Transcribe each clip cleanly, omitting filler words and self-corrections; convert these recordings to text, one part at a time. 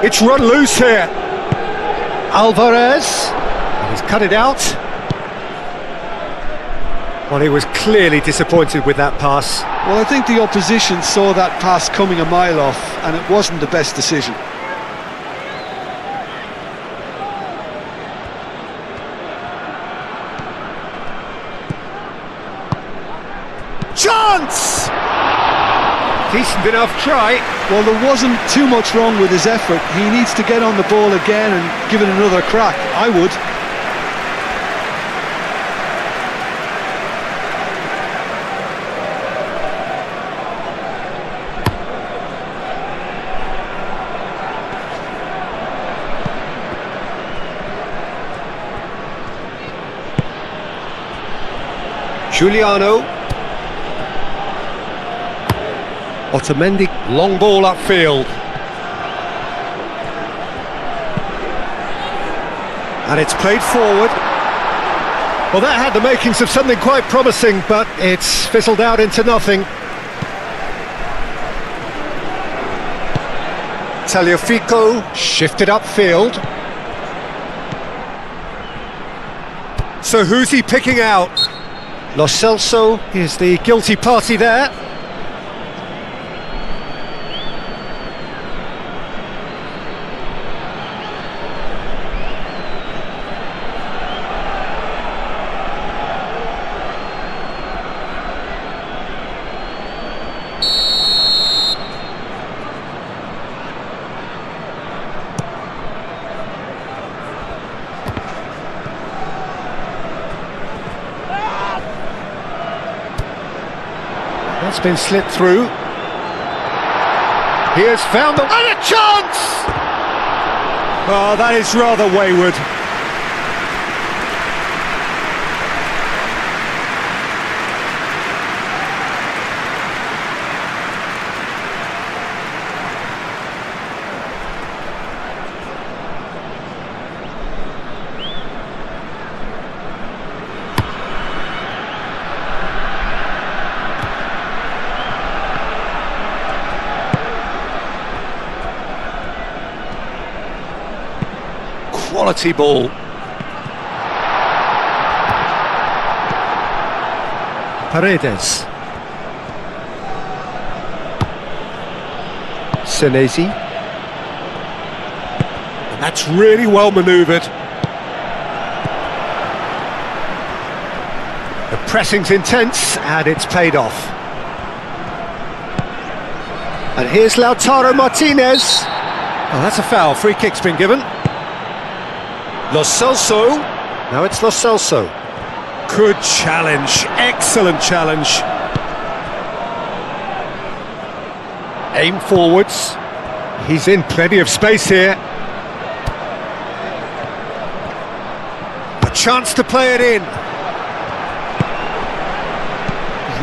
It's run loose here. Alvarez. He's cut it out. Well, he was clearly disappointed with that pass. Well, I think the opposition saw that pass coming a mile off, and it wasn't the best decision. Chance! Decent enough try. Well, there wasn't too much wrong with his effort. He needs to get on the ball again and give it another crack. I would. Giuliano. Otamendi, long ball upfield. And it's played forward. Well, that had the makings of something quite promising, but it's fizzled out into nothing. Tagliafico shifted upfield. So who's he picking out? Lo Celso is the guilty party there. That's been slipped through. He has found the... And a chance! Oh, that is rather wayward. Quality ball. Paredes. Senesi. And that's really well manoeuvred. The pressing's intense and it's paid off. And here's Lautaro Martinez. Oh, that's a foul. Free kick's been given. Lo Celso. Now it's Lo Celso. Good challenge. Excellent challenge. Aim forwards. He's in plenty of space here. A chance to play it in.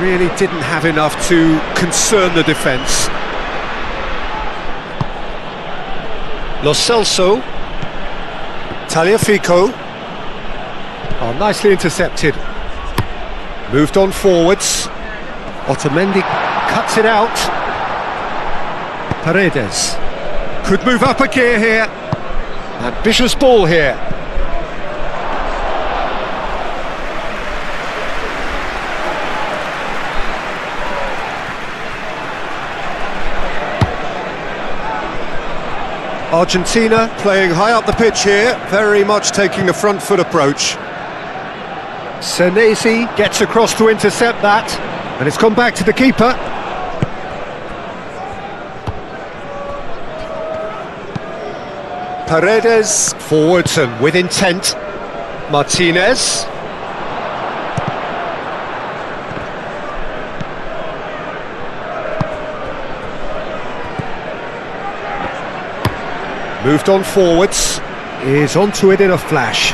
Really didn't have enough to concern the defence. Lo Celso. Tagliafico. Oh, nicely intercepted. Moved on forwards. Otamendi cuts it out. Paredes. Could move up a gear here. Ambitious ball here. Argentina playing high up the pitch here, very much taking the front foot approach. Senesi gets across to intercept that, and it's gone back to the keeper. Paredes forwards and with intent. Martinez. Moved on forwards, is onto it in a flash.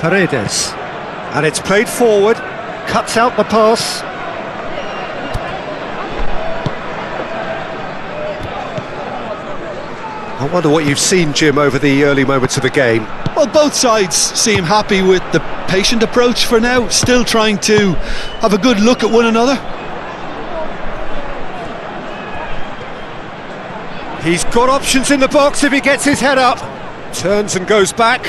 Paredes, and it's played forward, cuts out the pass. I wonder what you've seen, Jim, over the early moments of the game. Well, both sides seem happy with the patient approach for now, still trying to have a good look at one another. He's got options in the box if he gets his head up. Turns and goes back.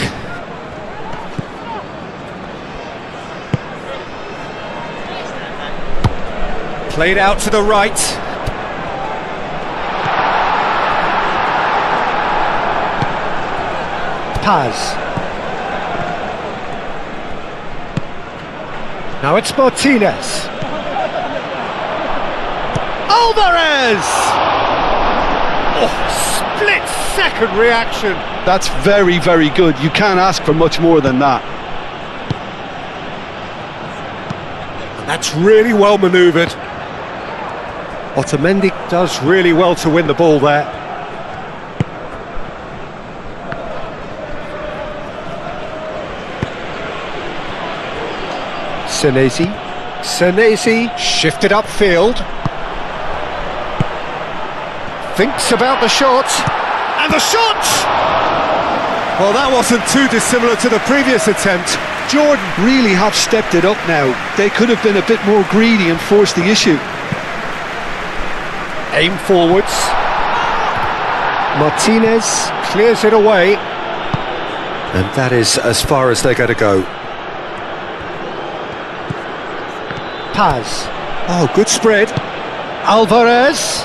Played out to the right. Paz. Now it's Martinez. Alvarez! Oh, split-second reaction. That's very, very good. You can't ask for much more than that. That's really well manoeuvred. Otamendi does really well to win the ball there. Senesi shifted upfield. Thinks about the shot. And the shot! Well, that wasn't too dissimilar to the previous attempt. Jordan really have stepped it up now. They could have been a bit more greedy and forced the issue. Aim forwards. Martinez clears it away. And that is as far as they're going to go. Paz. Oh, good spread. Alvarez.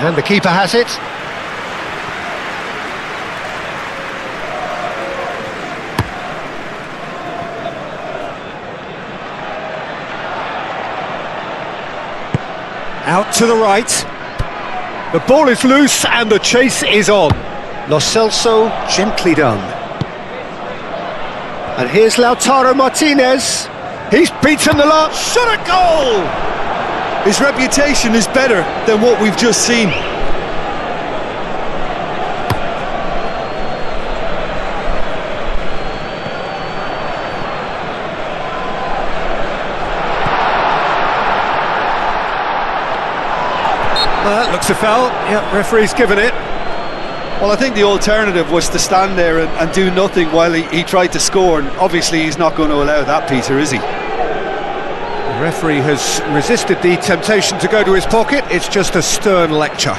And the keeper has it. Out to the right. The ball is loose and the chase is on. Lo Celso, gently done. And here's Lautaro Martinez. He's beaten the lot. Shot a goal! His reputation is better than what we've just seen. That looks a foul. Yep, referee's given it. Well, I think the alternative was to stand there and do nothing while he tried to score, and obviously he's not going to allow that, Peter, is he? The referee has resisted the temptation to go to his pocket. It's just a stern lecture.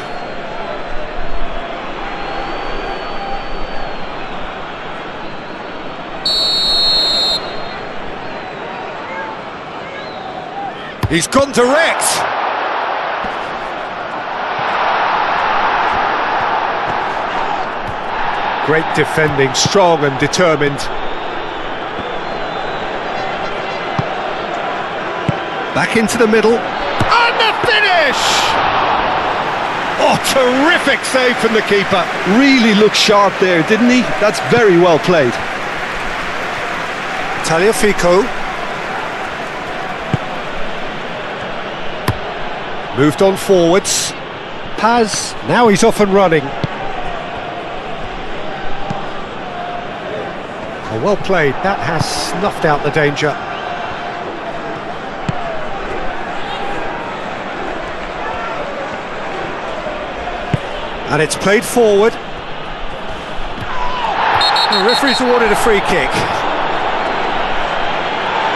He's gone direct. Great defending, strong and determined. Back into the middle. And the finish! Oh, terrific save from the keeper. Really looked sharp there, didn't he? That's very well played. Tagliafico. Moved on forwards. Paz, now he's off and running. Oh, well played, that has snuffed out the danger. And it's played forward. The referee's awarded a free kick.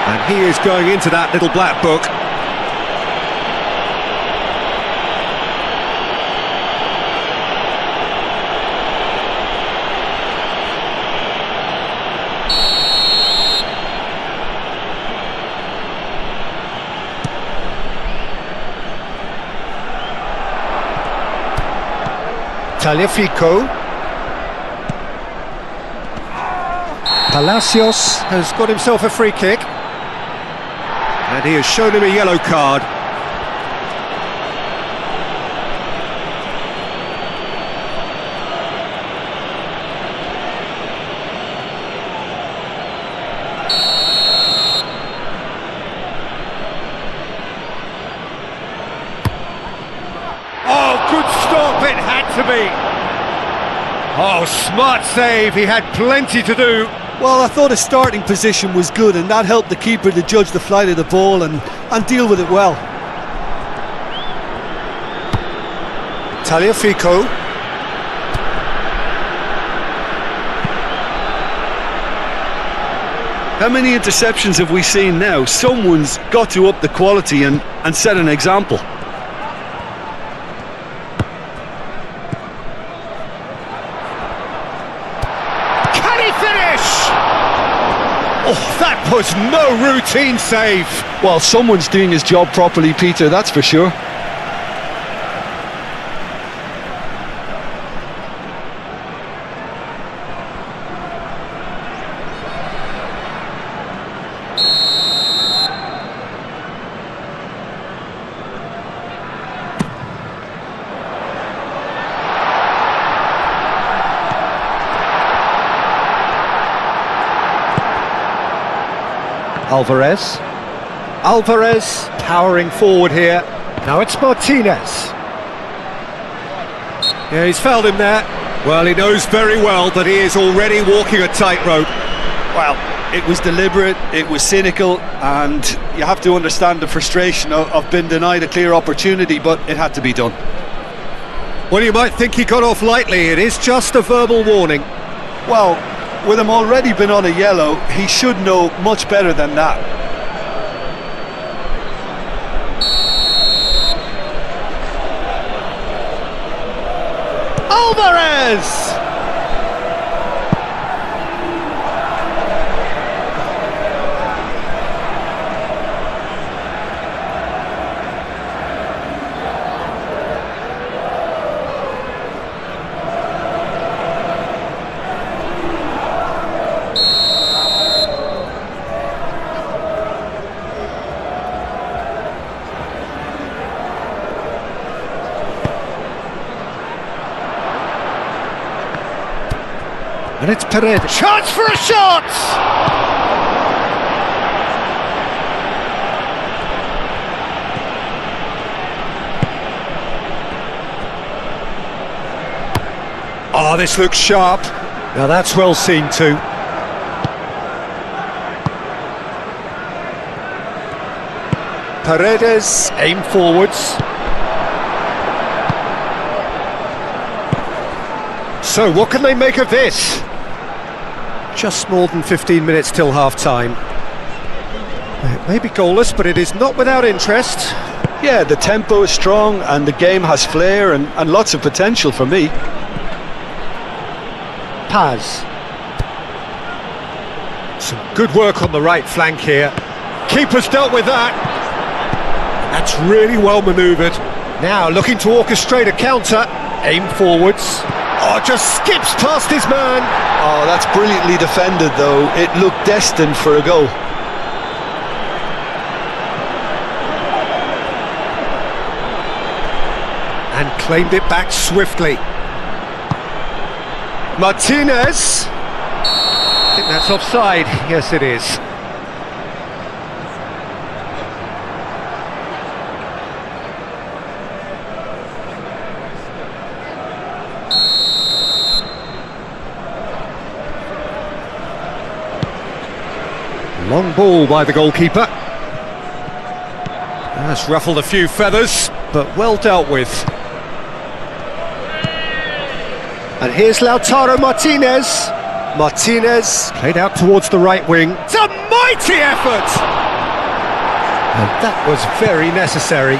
And he is going into that little black book. Tagliafico. Palacios has got himself a free kick. And he has shown him a yellow card. Oh, good stop, it had to be. Oh, smart save, he had plenty to do. Well, I thought his starting position was good, and that helped the keeper to judge the flight of the ball and deal with it well. Tagliafico. How many interceptions have we seen now? Someone's got to up the quality and set an example. Can he finish? Oh, that was no routine save. Well, someone's doing his job properly, Peter, that's for sure. Alvarez powering forward here. Now it's Martinez. Yeah, he's fouled him there. Well, he knows very well that he is already walking a tightrope. Well, it was deliberate, it was cynical, and you have to understand the frustration of being denied a clear opportunity, but it had to be done. Well, you might think he got off lightly. It is just a verbal warning. Well, with him already been on a yellow, he should know much better than that. Alvarez! And it's Paredes. Chance for a shot! Oh, this looks sharp. Now that's well seen too. Paredes, aim forwards. So what can they make of this? Just more than 15 minutes till half-time. It may be goalless, but it is not without interest. Yeah, the tempo is strong and the game has flair and lots of potential for me. Paz. Some good work on the right flank here. Keeper's dealt with that. That's really well manoeuvred. Now looking to orchestrate a counter. Aim forwards. Oh, just skips past his man. Oh, that's brilliantly defended though. It looked destined for a goal. And claimed it back swiftly. Martinez. I think that's offside. Yes, it is. Long ball by the goalkeeper. That's ruffled a few feathers, but well dealt with. And here's Lautaro Martinez. Martinez played out towards the right wing. It's a mighty effort! And that was very necessary.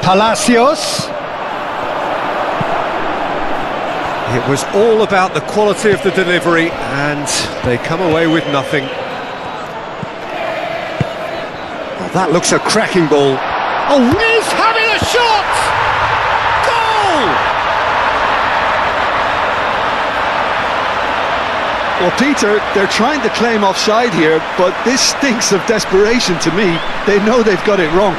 Palacios. It was all about the quality of the delivery, and they come away with nothing. Oh, that looks a cracking ball. Oh, he's having a shot! Goal! Well, Peter, they're trying to claim offside here, but this stinks of desperation to me. They know they've got it wrong.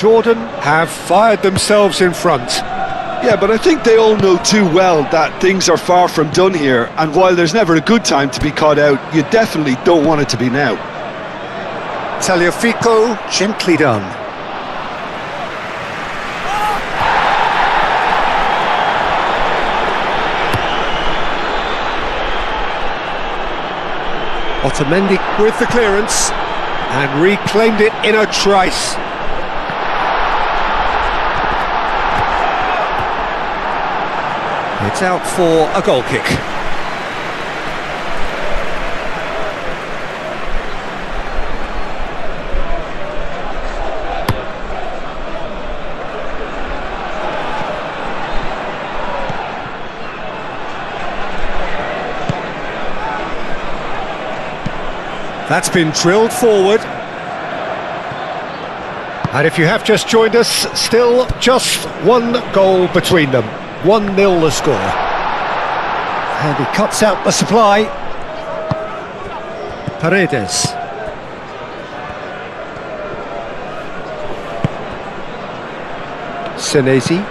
Jordan have fired themselves in front. Yeah, but I think they all know too well that things are far from done here, and while there's never a good time to be caught out, you definitely don't want it to be now. Tagliafico, gently done. Otamendi with the clearance and reclaimed it in a trice. It's out for a goal kick. That's been drilled forward. And if you have just joined us, still just one goal between them. 1-0 the score. And he cuts out the supply. Paredes. Senesi.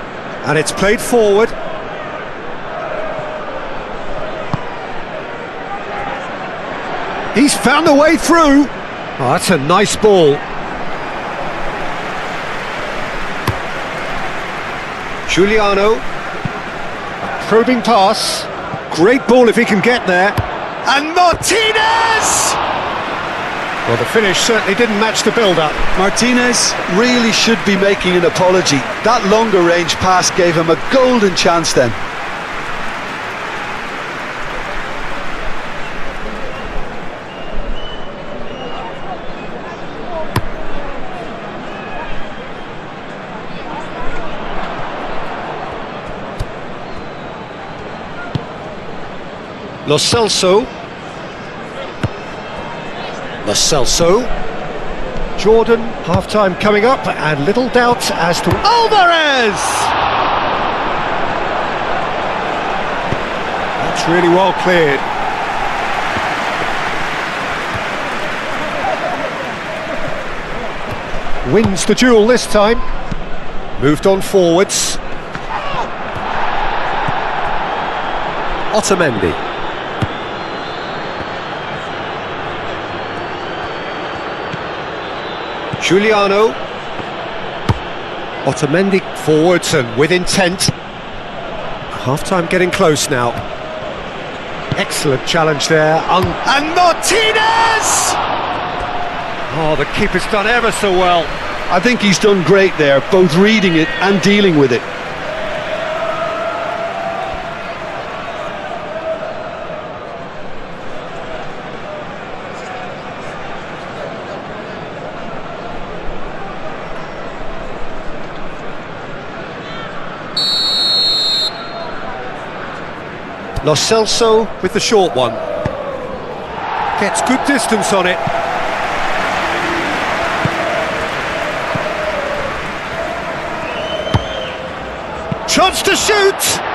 And it's played forward. He's found a way through. Oh, that's a nice ball. Giuliano. A probing pass. Great ball if he can get there. And Martinez! Well, the finish certainly didn't match the build-up. Martinez really should be making an apology. That longer range pass gave him a golden chance then. Lo Celso. Jordan, half-time coming up, and little doubt as to Alvarez! That's really well cleared. Wins the duel this time. Moved on forwards. Otamendi. Giuliano. Otamendi forwards and with intent. Half-time getting close now. Excellent challenge there. And Martinez! Oh, the keeper's done ever so well. I think he's done great there, both reading it and dealing with it. Lo Celso with the short one. Gets good distance on it. Chance to shoot!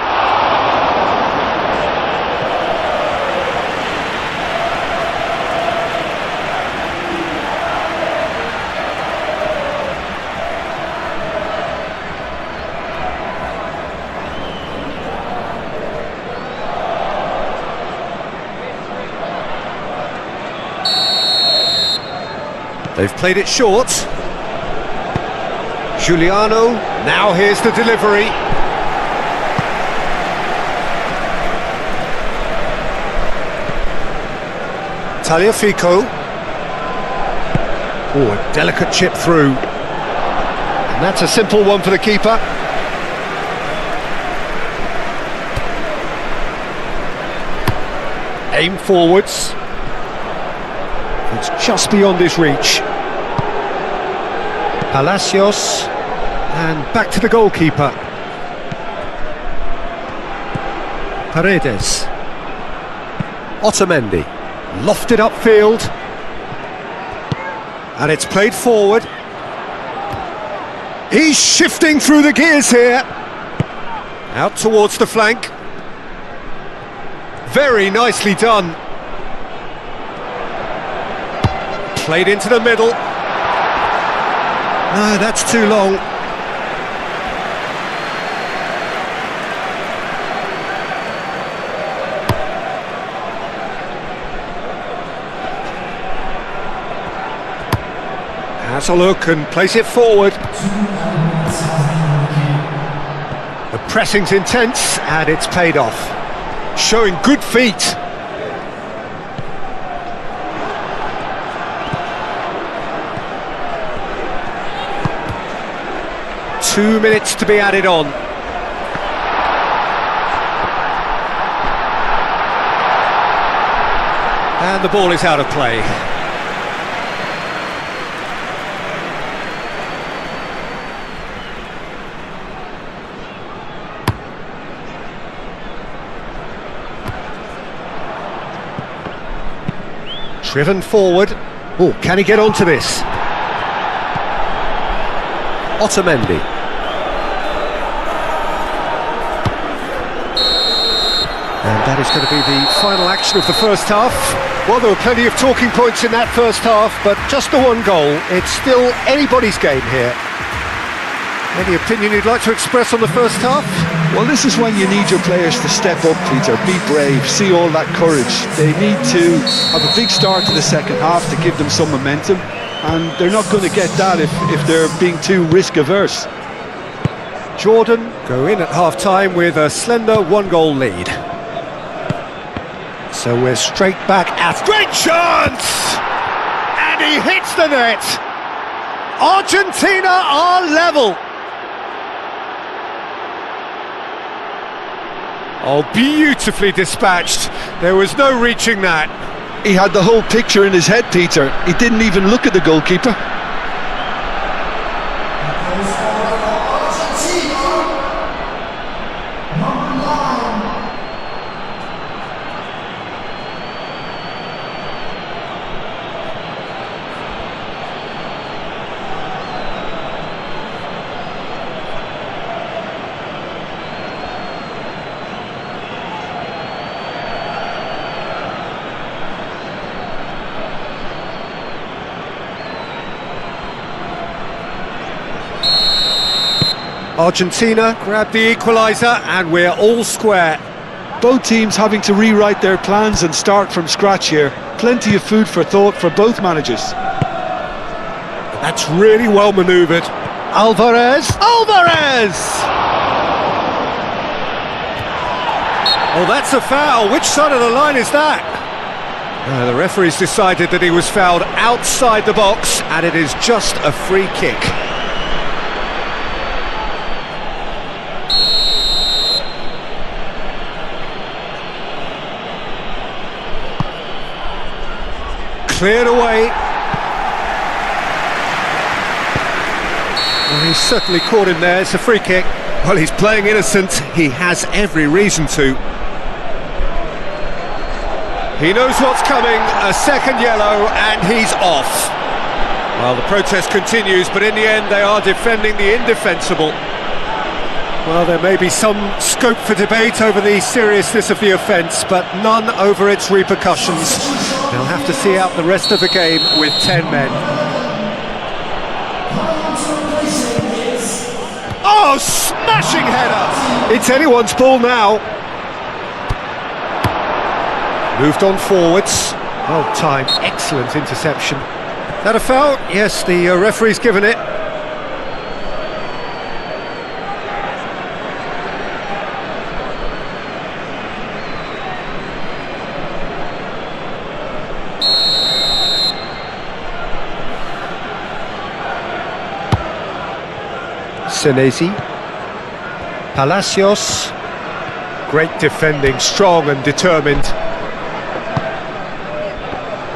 They've played it short. Giuliano, now here's the delivery. Tagliafico. Oh, a delicate chip through. And that's a simple one for the keeper. Aim forwards. It's just beyond his reach. Palacios, and back to the goalkeeper. Paredes. Otamendi, lofted upfield. And it's played forward. He's shifting through the gears here. Out towards the flank. Very nicely done. Played into the middle. No, that's too long. Has a look and plays it forward. The pressing's intense and it's paid off. Showing good feet. Two minutes to be added on. And the ball is out of play. Driven forward. Oh, can he get onto this? Otamendi. And that is going to be the final action of the first half. Well, there were plenty of talking points in that first half, but just the one goal. It's still anybody's game here. Any opinion you'd like to express on the first half? Well, this is when you need your players to step up, Peter, be brave, see all that courage. They need to have a big start to the second half to give them some momentum, and they're not going to get that if they're being too risk-averse. Jordan go in at half-time with a slender one-goal lead. So we're straight back at... Great chance! And he hits the net! Argentina are level! Oh, beautifully dispatched. There was no reaching that. He had the whole picture in his head, Peter. He didn't even look at the goalkeeper. Argentina grab the equaliser and we're all square. Both teams having to rewrite their plans and start from scratch here. Plenty of food for thought for both managers. That's really well manoeuvred. Alvarez! Alvarez! Oh, that's a foul. Which side of the line is that? The referee's decided that he was fouled outside the box and it is just a free kick. Cleared away. Well, he's certainly caught him there. It's a free kick. Well, he's playing innocent. He has every reason to. He knows what's coming. A second yellow and he's off. Well, the protest continues, but in the end they are defending the indefensible. Well, there may be some scope for debate over the seriousness of the offence, but none over its repercussions. They'll have to see out the rest of the game with 10 men. Oh, smashing header! It's anyone's ball now. Moved on forwards. Well timed, excellent interception. Is that a foul? Yes, the referee's given it. Senesi, Palacios, great defending, strong and determined.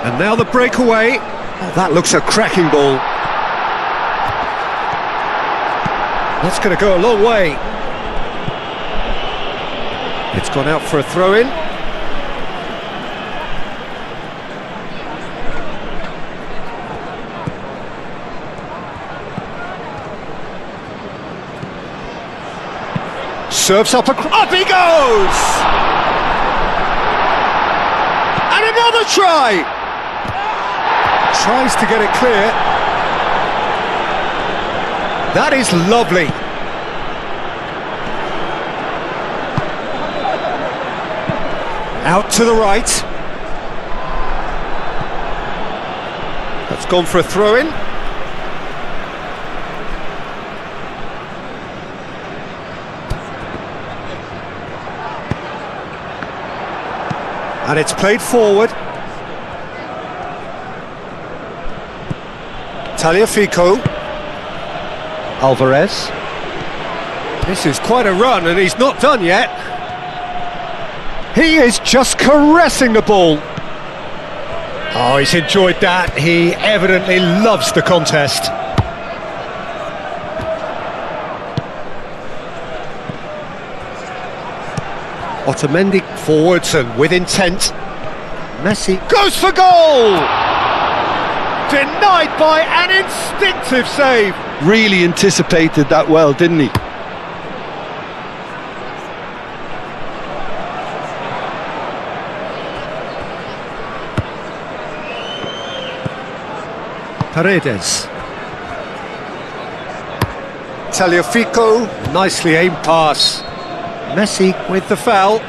And now the breakaway. Oh, that looks a cracking ball. That's going to go a long way. It's gone out for a throw-in. Serves up up he goes! And another try! Tries to get it clear. That is lovely. Out to the right. That's gone for a throw-in. And it's played forward. Tagliafico. Alvarez. This is quite a run, and he's not done yet. He is just caressing the ball. Oh, he's enjoyed that. He evidently loves the contest. Otamendi forwards and with intent. Messi goes for goal! Denied by an instinctive save. Really anticipated that well, didn't he? Paredes. Tagliafico, nicely aimed pass. Messi with the foul.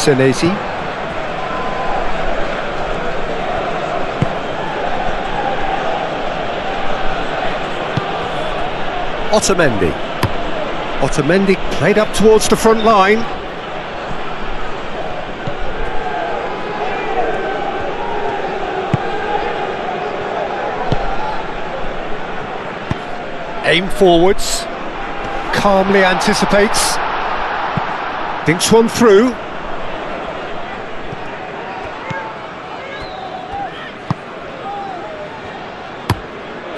Senesi. Otamendi. Otamendi played up towards the front line. Aim forwards. Calmly anticipates. Thinks one through.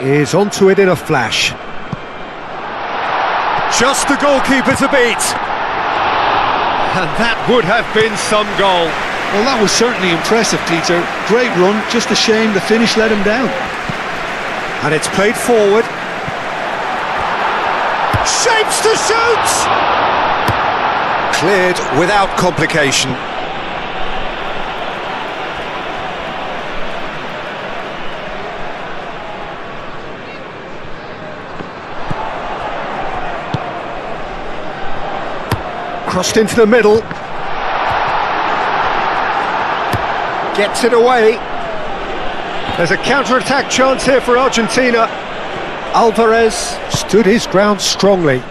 Is onto it in a flash. Just the goalkeeper to beat. And that would have been some goal. Well, that was certainly impressive, Peter. Great run, just a shame the finish let him down. And it's played forward. Shapes to shoot! Cleared without complication. Crossed into the middle. Gets it away. There's a counter-attack chance here for Argentina. Alvarez stood his ground strongly.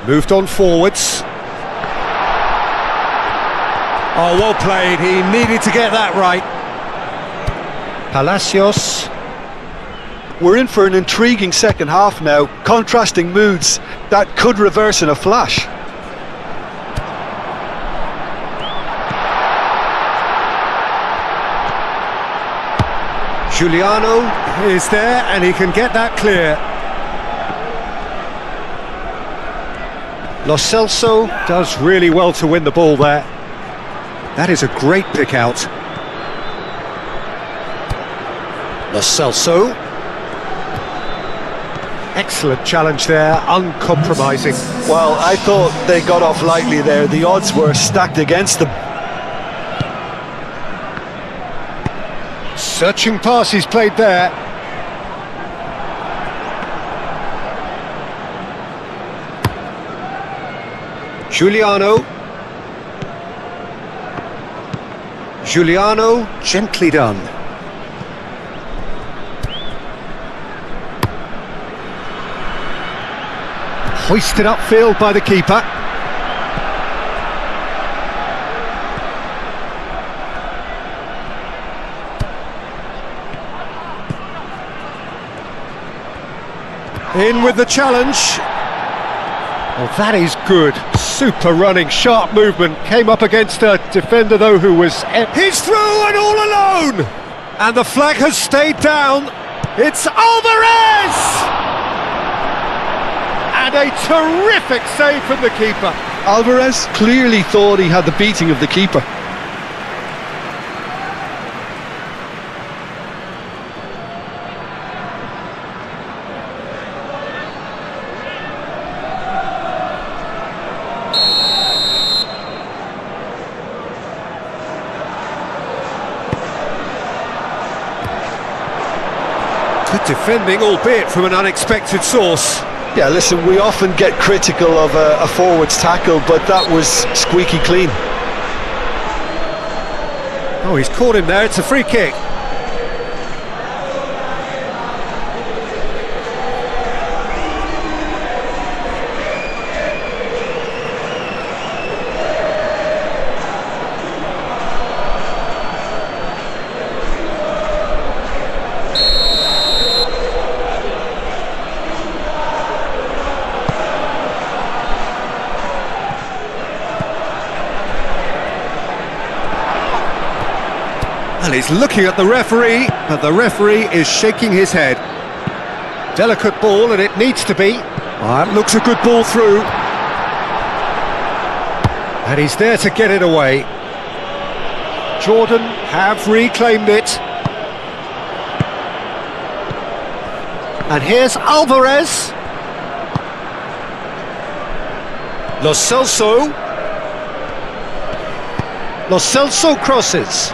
Moved on forwards. Oh, well played. He needed to get that right. Palacios. We're in for an intriguing second half now. Contrasting moods that could reverse in a flash. Giuliano is there and he can get that clear. Lo Celso does really well to win the ball there. That is a great pick out. Lo Celso. Excellent challenge there, uncompromising. Well, I thought they got off lightly there. The odds were stacked against them. Searching pass he's played there. Giuliano. Giuliano, gently done. Hoisted upfield by the keeper. In with the challenge. Well, that is good. Super running, sharp movement. Came up against a defender, though, who was... He's through and all alone! And the flag has stayed down. It's Alvarez! And a terrific save from the keeper. Alvarez clearly thought he had the beating of the keeper. Good defending, albeit from an unexpected source. Yeah, listen, we often get critical of a forward's tackle, but that was squeaky clean. Oh, he's caught him there, it's a free kick. And he's looking at the referee, but the referee is shaking his head. Delicate ball, and it needs to be. That looks a good ball through. And he's there to get it away. Jordan have reclaimed it. And here's Alvarez. Lo Celso. Lo Celso crosses.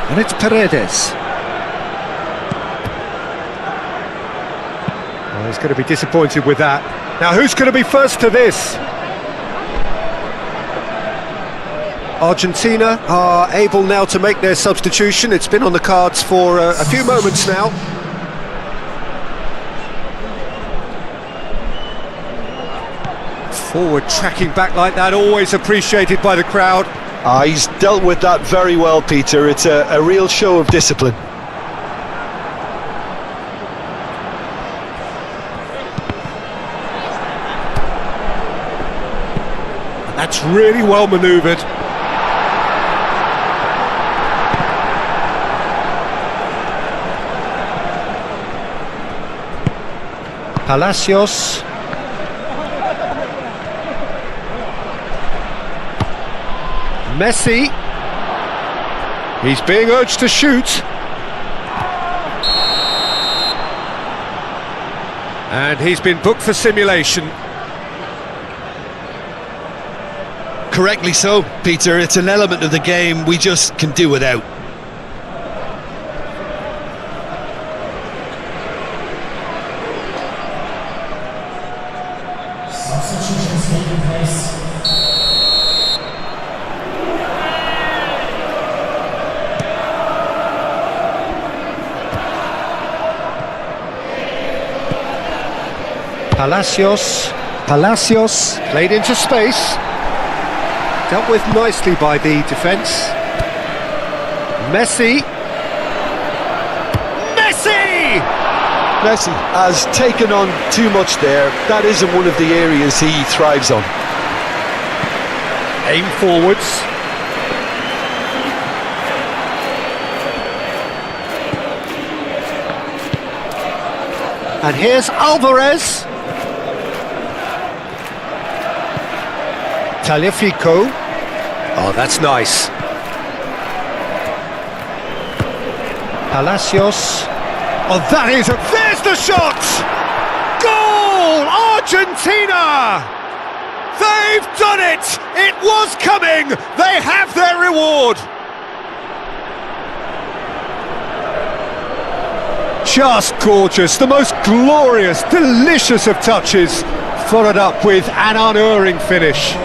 And it's Paredes. Well, he's going to be disappointed with that. Now, who's going to be first to this? Argentina are able now to make their substitution. It's been on the cards for a few moments now. Forward tracking back like that, always appreciated by the crowd. He's dealt with that very well, Peter. It's a real show of discipline. That's really well manoeuvred. Palacios. Messi. He's being urged to shoot. And he's been booked for simulation. Correctly so, Peter. It's an element of the game we just can do without. Substitutions taking place. Palacios played into space, dealt with nicely by the defence. Messi Has taken on too much there. That isn't one of the areas he thrives on. Aim forwards. And here's Alvarez. Tagliafico. Oh, that's nice. Palacios. Oh, that is there's the shot! Goal! Argentina! They've done it! It was coming! They have their reward! Just gorgeous, the most glorious, delicious of touches, followed up with an unerring finish.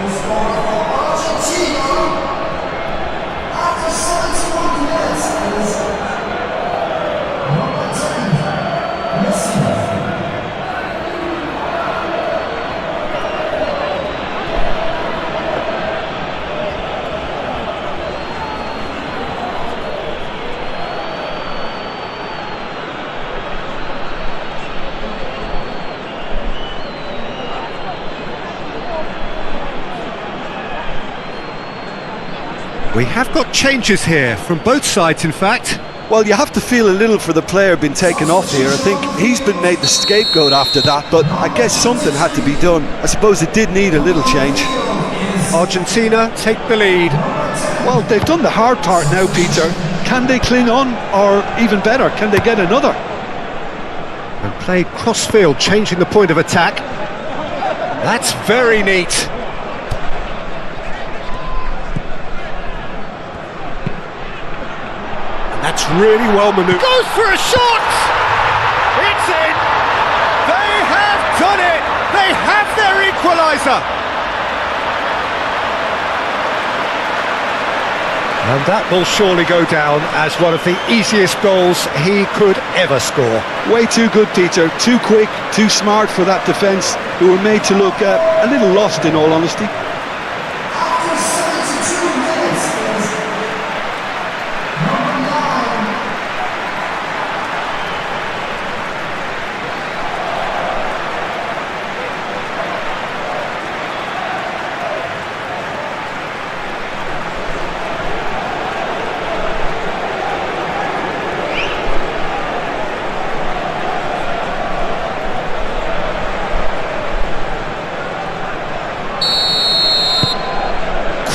We have got changes here, from both sides in fact. Well, you have to feel a little for the player being taken off here. I think he's been made the scapegoat after that, but I guess something had to be done. I suppose it did need a little change. Argentina take the lead. Well, they've done the hard part now, Peter. Can they cling on, or even better, can they get another? And played cross-field, changing the point of attack. That's very neat. That's really well manoeuvred. Goes for a shot! It's in! They have done it! They have their equaliser! And that will surely go down as one of the easiest goals he could ever score. Way too good, Peter. Too quick, too smart for that defence, who were made to look a little lost, in all honesty.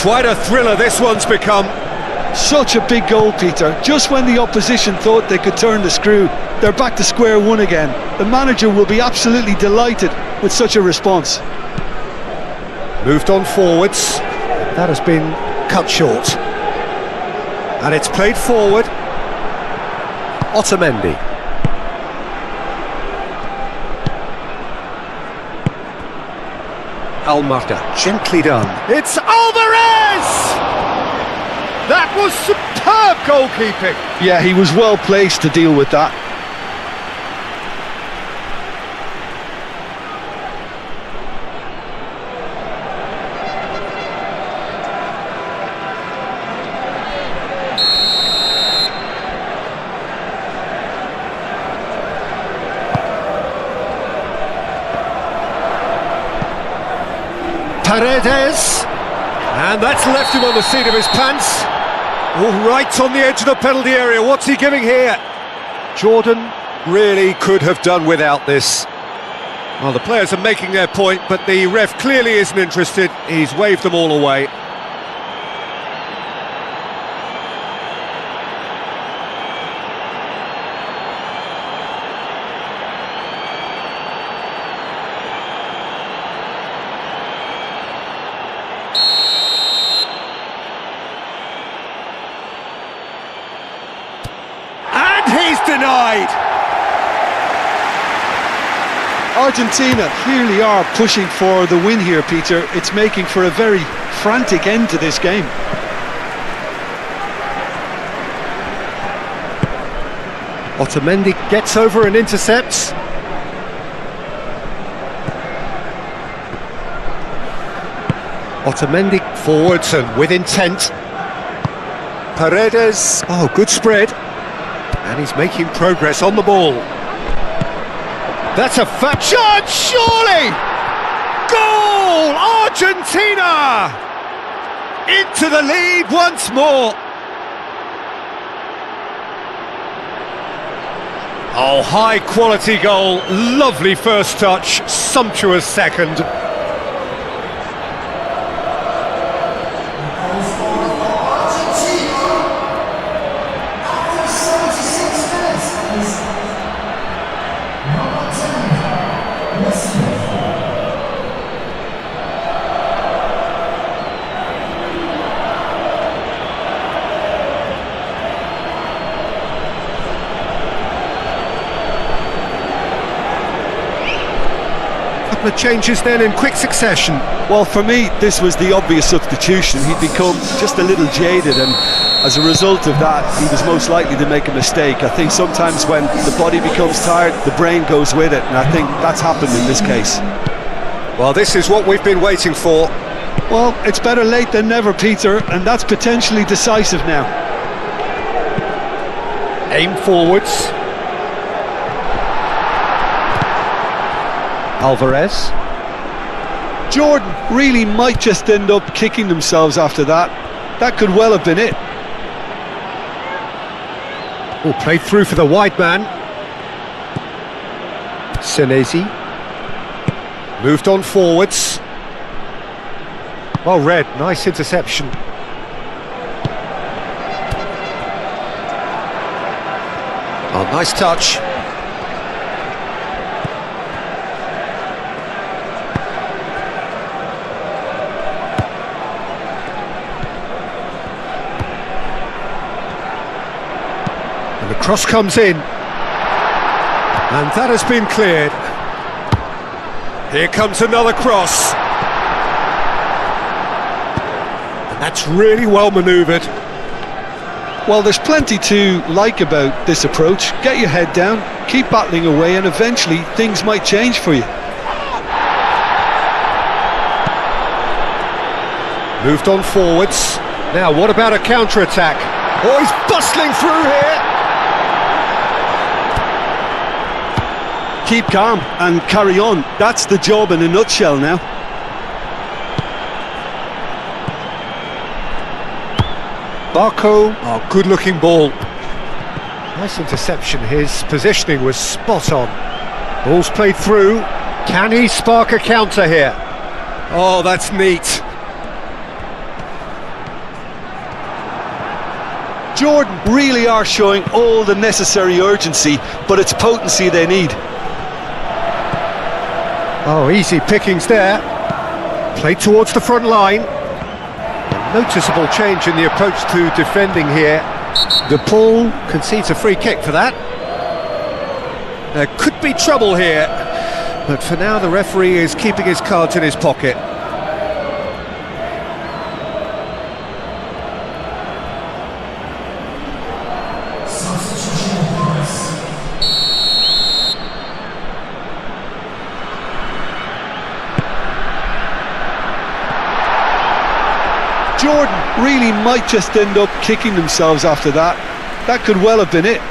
Quite a thriller this one's become. Such a big goal, Peter. Just when the opposition thought they could turn the screw, they're back to square one again. The manager will be absolutely delighted with such a response. Moved on forwards. That has been cut short. And it's played forward. Otamendi. Almada, gently done. It's Alvarez! That was superb goalkeeping. Yeah, he was well placed to deal with that. Paredes, and that's left him on the seat of his pants. Oh, right on the edge of the penalty area. What's he giving here? Jordan really could have done without this. Well, the players are making their point, but the ref clearly isn't interested. He's waved them all away. He's denied. Argentina clearly are pushing for the win here, Peter. It's making for a very frantic end to this game. Otamendi gets over and intercepts. Otamendi forwards and with intent. Paredes, oh, good spread. And he's making progress on the ball. That's a fat chance, surely! Goal! Argentina! Into the lead once more. Oh, high quality goal, lovely first touch, sumptuous second. Couple of changes then in quick succession. Well, for me, this was the obvious substitution. He'd become just a little jaded, and as a result of that, he was most likely to make a mistake. I think sometimes when the body becomes tired, the brain goes with it, and I think that's happened in this case. Well, this is what we've been waiting for. Well, it's better late than never, Peter, and that's potentially decisive now. Aim forwards. Alvarez. Jordan really might just end up kicking themselves after that. That could well have been it. Oh, played through for the wide man. Senesi. Moved on forwards. Well read, nice interception. Oh, nice touch. And the cross comes in. And that has been cleared. Here comes another cross. And that's really well manoeuvred. Well, there's plenty to like about this approach. Get your head down, keep battling away, and eventually things might change for you. Moved on forwards. Now, what about a counter-attack? Oh, he's bustling through here! Keep calm and carry on. That's the job in a nutshell now. Barco, oh, good-looking ball. Nice interception, his positioning was spot on. Ball's played through. Can he spark a counter here? Oh, that's neat. Jordan really are showing all the necessary urgency, but it's potency they need. Oh, easy pickings there. Played towards the front line. A noticeable change in the approach to defending here. De Paul concedes a free kick for that. There could be trouble here, but for now the referee is keeping his cards in his pocket. Substitution advice. Jordan really might just end up kicking themselves after that. That could well have been it.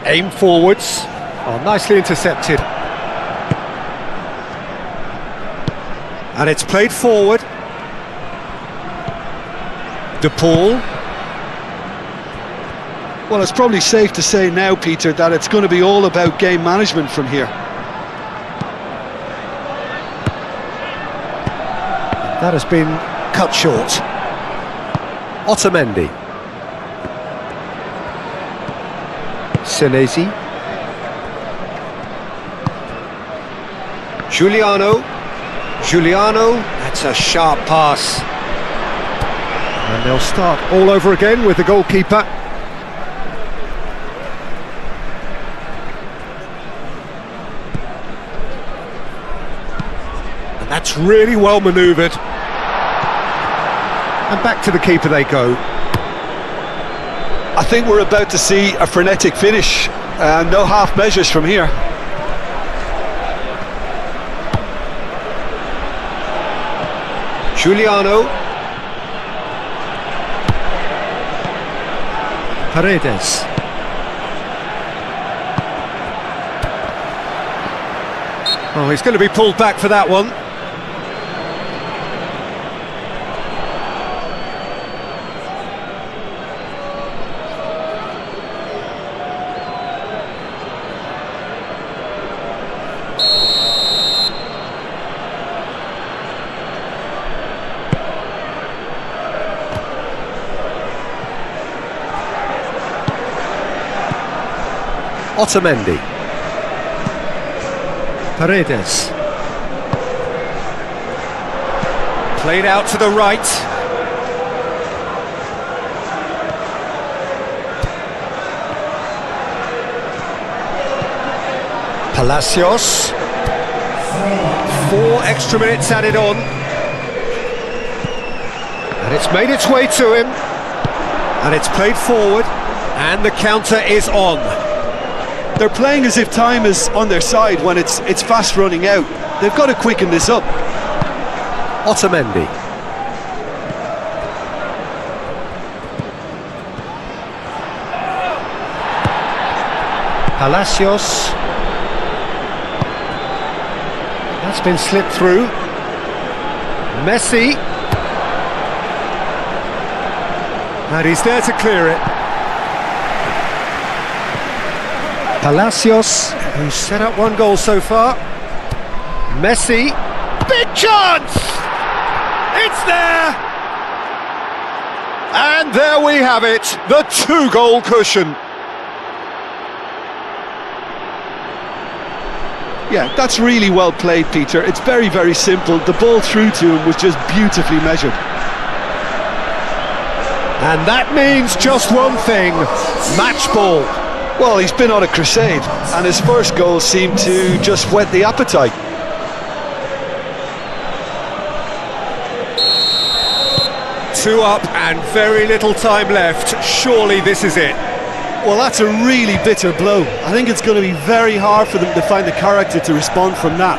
Aim forwards. Oh, nicely intercepted. And it's played forward. De Paul. Well, it's probably safe to say now, Peter, that it's going to be all about game management from here. That has been cut short. Otamendi. Senesi. Giuliano. That's a sharp pass. And they'll start all over again with the goalkeeper. And that's really well manoeuvred. And back to the keeper they go. I think we're about to see a frenetic finish, and no half measures from here. Giuliano. Paredes. Oh, he's going to be pulled back for that one. Otamendi. Paredes. Played out to the right. Palacios. 4 extra minutes added on. And it's made its way to him. And it's played forward. And the counter is on. They're playing as if time is on their side when it's fast running out. They've got to quicken this up. Palacios. That's been slipped through. Messi. And he's there to clear it. Palacios, who's set up one goal so far. Messi. Big chance! It's there! And there we have it, the 2-goal cushion. Yeah, that's really well played, Peter. It's very, very simple. The ball through to him was just beautifully measured. And that means just one thing, match ball. Well, he's been on a crusade, and his first goal seemed to just whet the appetite. Two up and very little time left. Surely this is it. Well, that's a really bitter blow. I think it's going to be very hard for them to find the character to respond from that.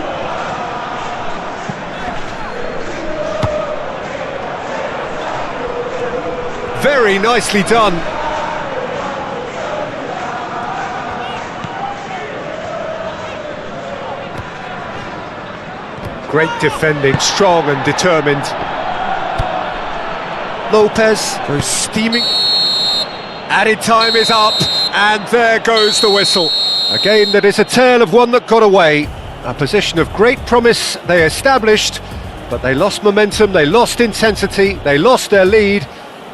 Very nicely done. Great defending, strong and determined. Lopez goes steaming. Added time is up, and there goes the whistle. A game that is a tale of one that got away. A position of great promise they established, but they lost momentum, they lost intensity, they lost their lead,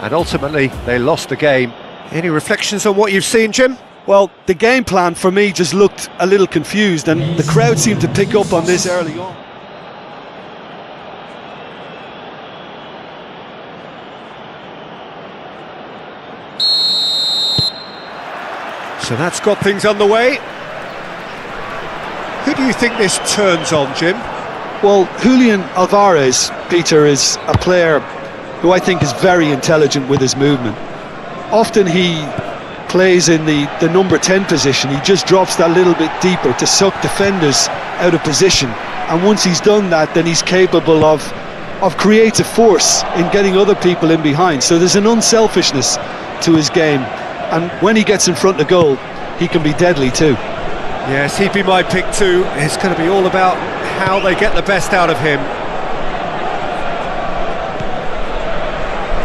and ultimately they lost the game. Any reflections on what you've seen, Jim? Well, the game plan for me just looked a little confused, and the crowd seemed to pick up on this early on. So that's got things underway. Who do you think this turns on, Jim? Well, Julian Alvarez, Peter, is a player who I think is very intelligent with his movement. Often he plays in the number 10 position. He just drops that little bit deeper to suck defenders out of position. And once he's done that, then he's capable of creative force in getting other people in behind. So there's an unselfishness to his game. And when he gets in front of goal, he can be deadly too. Yes, he'd be my pick too. It's going to be all about how they get the best out of him.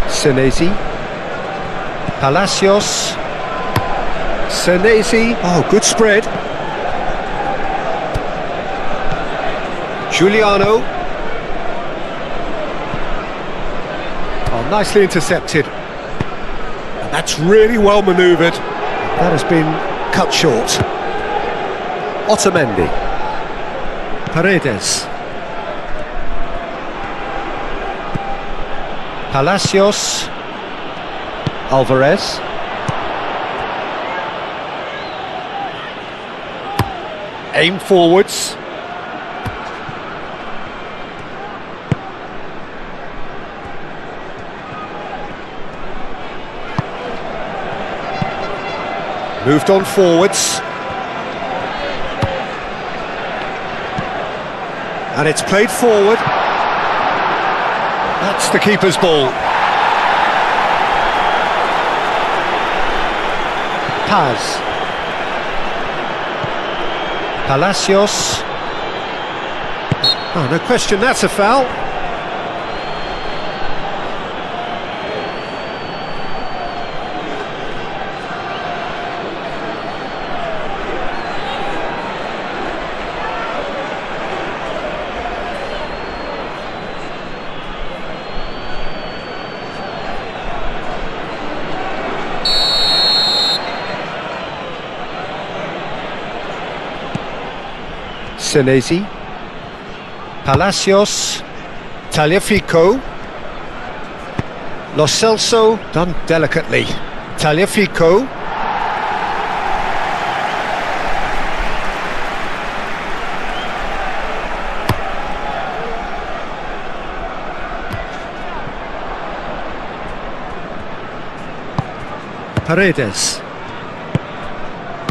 Senesi. Palacios. Senesi. Oh, good spread. Giuliano. Oh, nicely intercepted. That's really well manoeuvred. That has been cut short. Otamendi. Paredes. Palacios. Alvarez. Aim forwards. Moved on forwards. And it's played forward. That's the keeper's ball. Paz. Palacios. Oh, no question, that's a foul. Senesi, Palacios, Tagliafico, Lo Celso, done delicately, Tagliafico, Paredes,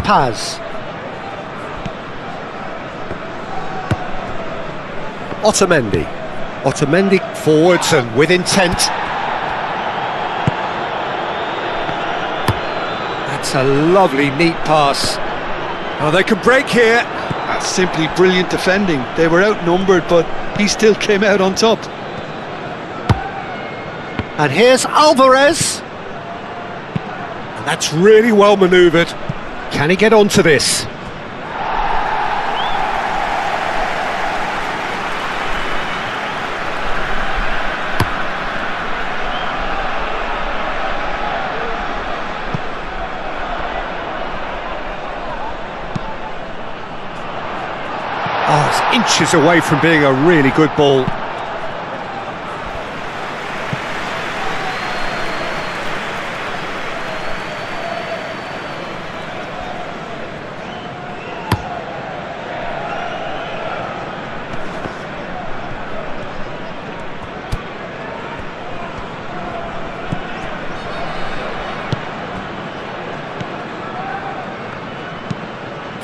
Paz, Otamendi. Otamendi forwards and with intent. That's a lovely, neat pass. Oh, they can break here. That's simply brilliant defending. They were outnumbered, but he still came out on top. And here's Alvarez. And that's really well manoeuvred. Can he get onto this? Oh, it's inches away from being a really good ball.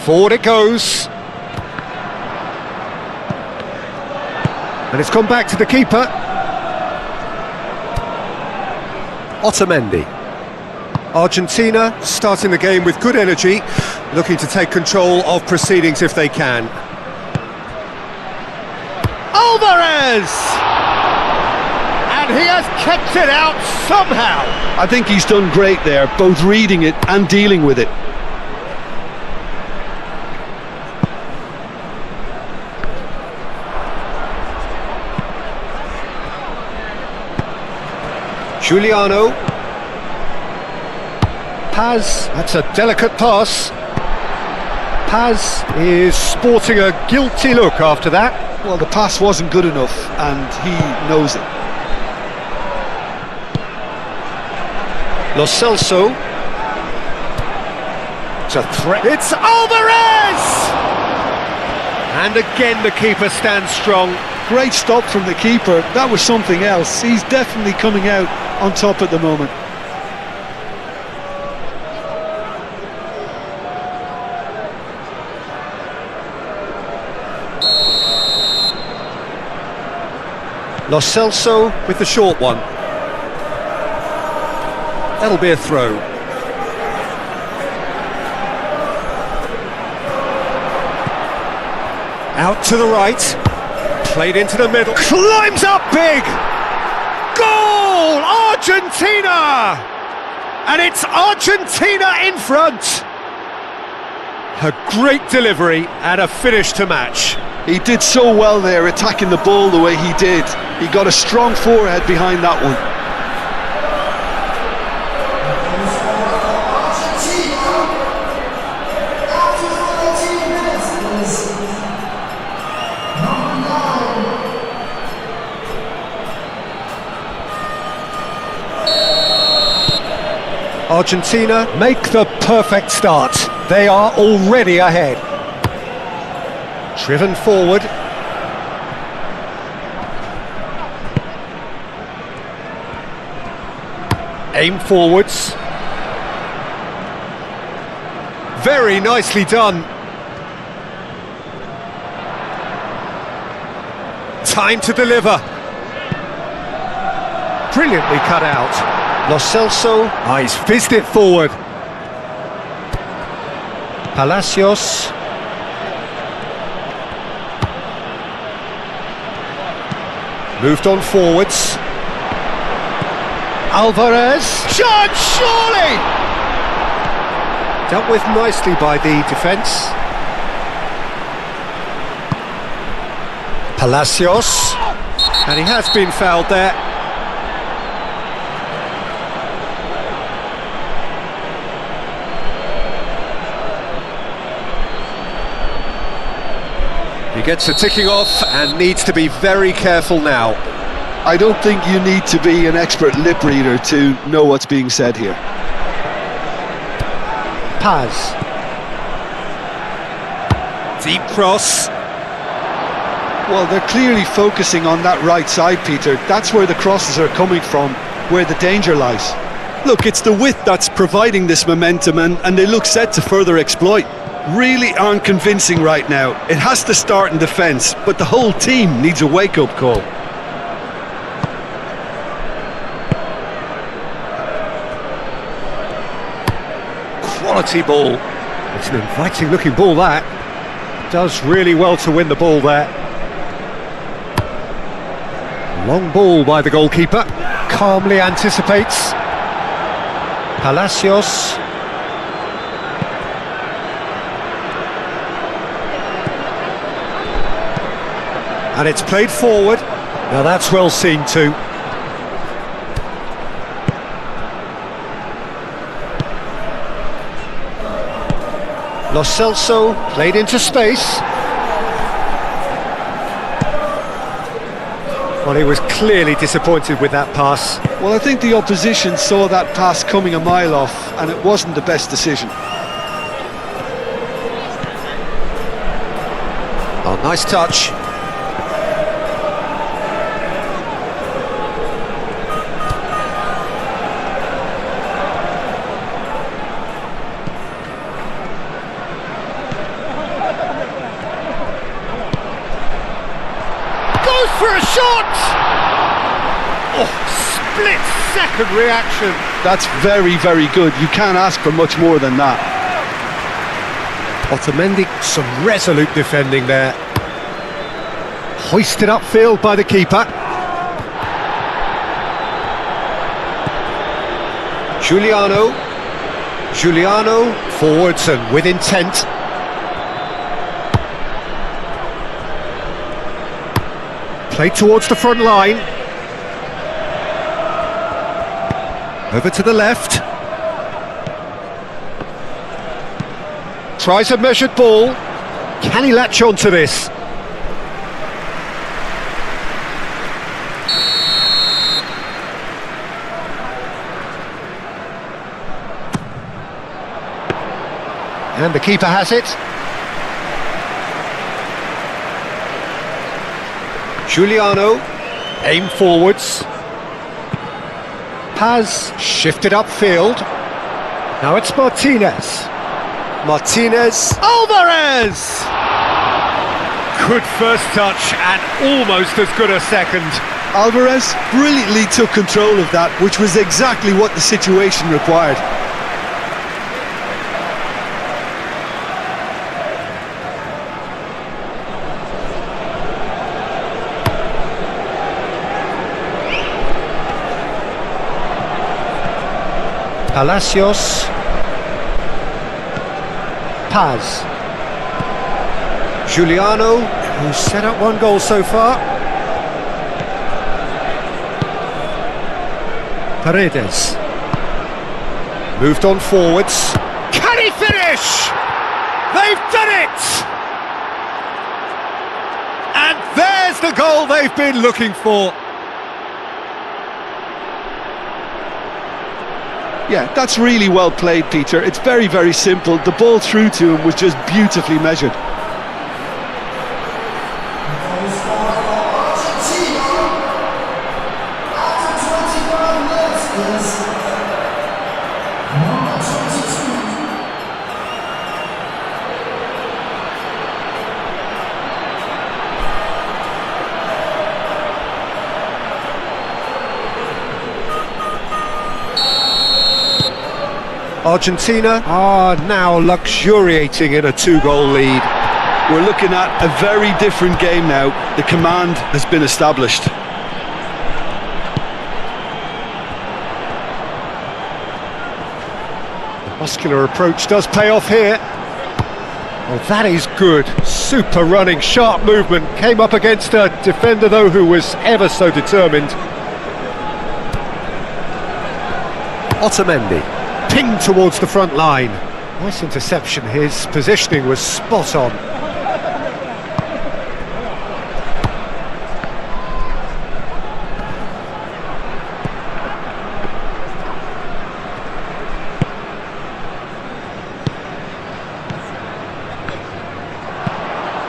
Forward it goes. And it's gone back to the keeper. Otamendi. Argentina starting the game with good energy, looking to take control of proceedings if they can. Alvarez! And he has kept it out somehow. I think he's done great there, both reading it and dealing with it. Giuliano. Paz, that's a delicate pass. Paz is sporting a guilty look after that. Well, the pass wasn't good enough, and he knows it. Lo Celso. It's a threat. It's Alvarez! And again the keeper stands strong. Great stop from the keeper. That was something else. He's definitely coming out on top at the moment. Lo Celso with the short one. That'll be a throw. Out to the right. Played into the middle. Climbs up big! Goal! Argentina! And it's Argentina in front! A great delivery and a finish to match. He did so well there, attacking the ball the way he did. He got a strong forehead behind that one. Argentina make the perfect start. They are already ahead. Driven forward. Aim forwards. Very nicely done. Time to deliver. Brilliantly cut out. Lo Celso, he's fizzed it forward. Palacios. Moved on forwards. Alvarez. Shot, surely! Dealt with nicely by the defence. Palacios. And he has been fouled there. He gets a ticking off and needs to be very careful now. I don't think you need to be an expert lip reader to know what's being said here. Paz. Deep cross. Well, they're clearly focusing on that right side, Peter. That's where the crosses are coming from, where the danger lies. Look, it's the width that's providing this momentum, and they look set to further exploit. Really aren't convincing right now. It has to start in defence, but the whole team needs a wake-up call. Quality ball. It's an inviting looking ball, that. Does really well to win the ball there. Long ball by the goalkeeper. Calmly anticipates. Palacios. And it's played forward. Now that's well seen too. Lo Celso played into space. Well, he was clearly disappointed with that pass. Well, I think the opposition saw that pass coming a mile off, and it wasn't the best decision. Oh, nice touch. For a shot! Oh, split-second reaction. That's very, very good. You can't ask for much more than that. Otamendi, some resolute defending there. Hoisted upfield by the keeper. Giuliano, forwards and with intent. Played towards the front line. Over to the left. Tries a measured ball. Can he latch on to this? And the keeper has it. Giuliano, aim forwards. Paz shifted upfield. Now it's Martinez. Alvarez! Good first touch and almost as good a second. Alvarez brilliantly took control of that, which was exactly what the situation required. Palacios. Paz. Giuliano, who's set up one goal so far. Paredes. Moved on forwards. Can he finish? They've done it! And there's the goal they've been looking for. Yeah, that's really well played, Peter. It's very, very simple. The ball through to him was just beautifully measured. Argentina are now luxuriating in a 2-goal lead. We're looking at a very different game now. The command has been established. The muscular approach does pay off here. Well, that is good. Super running, sharp movement. Came up against a defender, though, who was ever so determined. Otamendi. Pinged towards the front line. Nice interception. His positioning was spot on.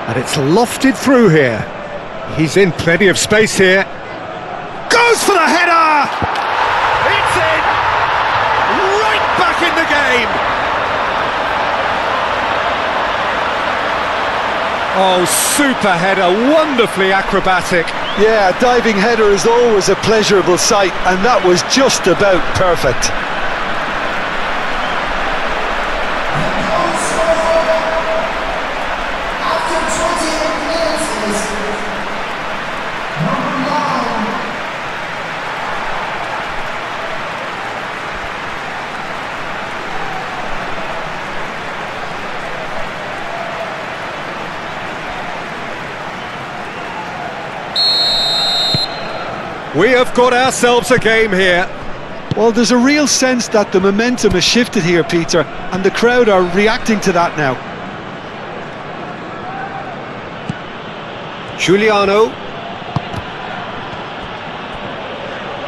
And it's lofted through here. He's in plenty of space here. Goes for the header! It's in! Right back in the game! Oh, super header, wonderfully acrobatic. Yeah, a diving header is always a pleasurable sight, and that was just about perfect. We have got ourselves a game here. Well, there's a real sense that the momentum has shifted here, Peter, and the crowd are reacting to that now. Giuliano.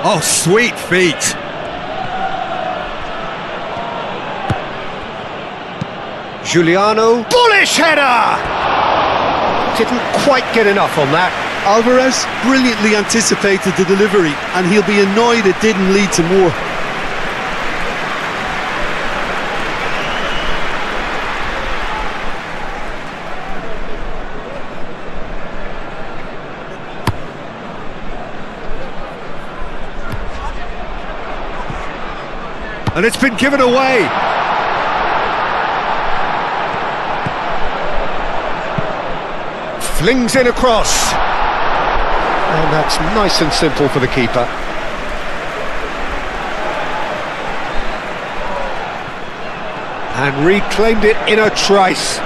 Oh, sweet feet. Giuliano. Bullish header! Didn't quite get enough on that. Alvarez brilliantly anticipated the delivery, and he'll be annoyed it didn't lead to more. And it's been given away. Flings in across. And that's nice and simple for the keeper. And reclaimed it in a trice.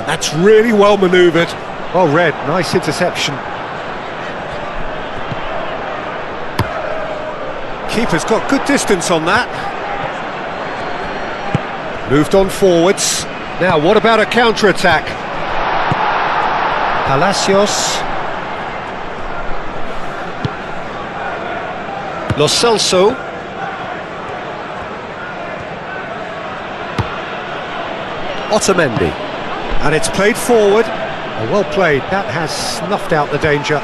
That's really well manoeuvred. Well read, nice interception. Keeper's got good distance on that. Moved on forwards. Now, what about a counter-attack? Palacios. Lo Celso. Otamendi. And it's played forward. Oh, well played. That has snuffed out the danger.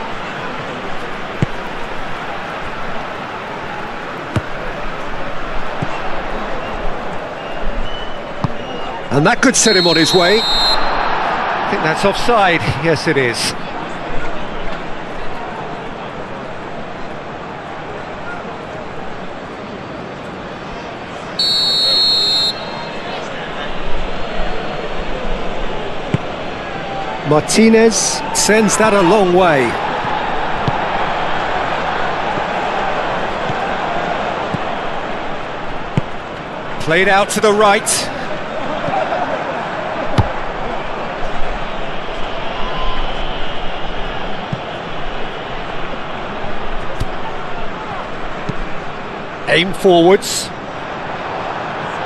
And that could set him on his way. I think that's offside. Yes, it is. Martinez sends that a long way. Played out to the right. Aim forwards.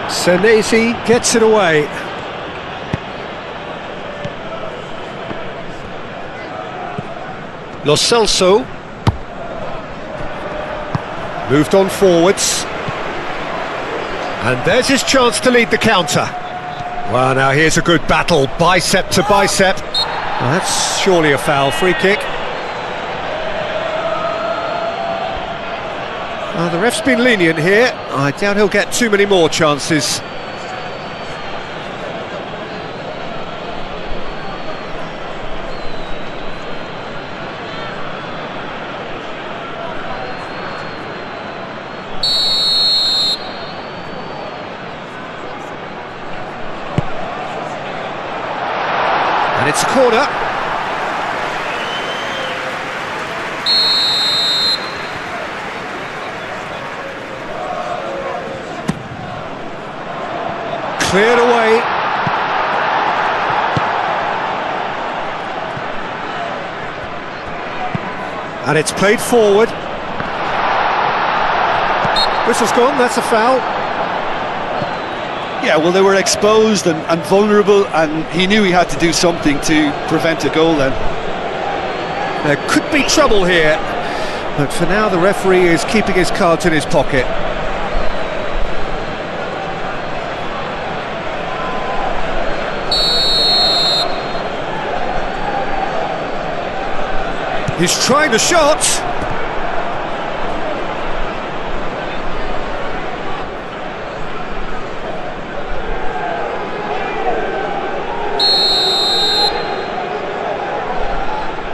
Senesi gets it away. Lo Celso. Moved on forwards. And there's his chance to lead the counter. Well, now here's a good battle, bicep to bicep. Well, that's surely a foul, free kick. The ref's been lenient here. I doubt he'll get too many more chances. And it's a corner. Cleared away. And it's played forward. Whistle's gone, that's a foul. Yeah, well, they were exposed and vulnerable, and he knew he had to do something to prevent a goal then. There could be trouble here, but for now the referee is keeping his cards in his pocket. He's trying the shot.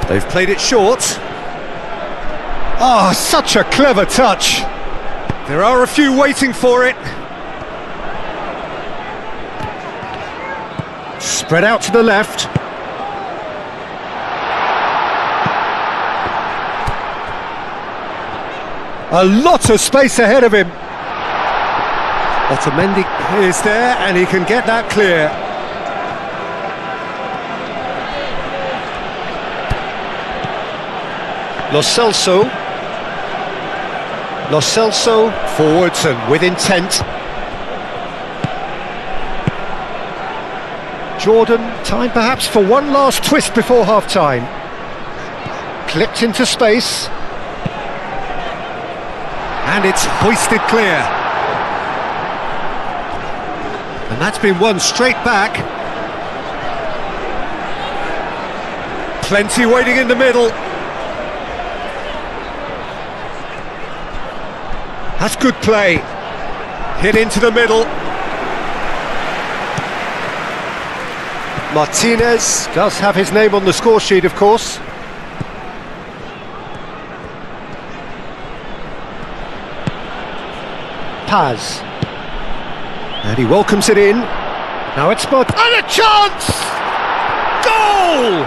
They've played it short. Oh, such a clever touch. There are a few waiting for it. Spread out to the left. A lot of space ahead of him. Otamendi is there and he can get that clear. Lo Celso. Lo Celso forwards and with intent. Jordan, time perhaps for one last twist before half-time. Clipped into space. And it's hoisted clear. And that's been won straight back. Plenty waiting in the middle. That's good play. Hit into the middle. Martinez does have his name on the score sheet, of course. Paz. And he welcomes it in. Now it's Spot. And a chance! Goal!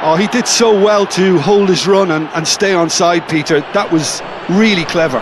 Oh, he did so well to hold his run and stay on side, Peter. That was really clever.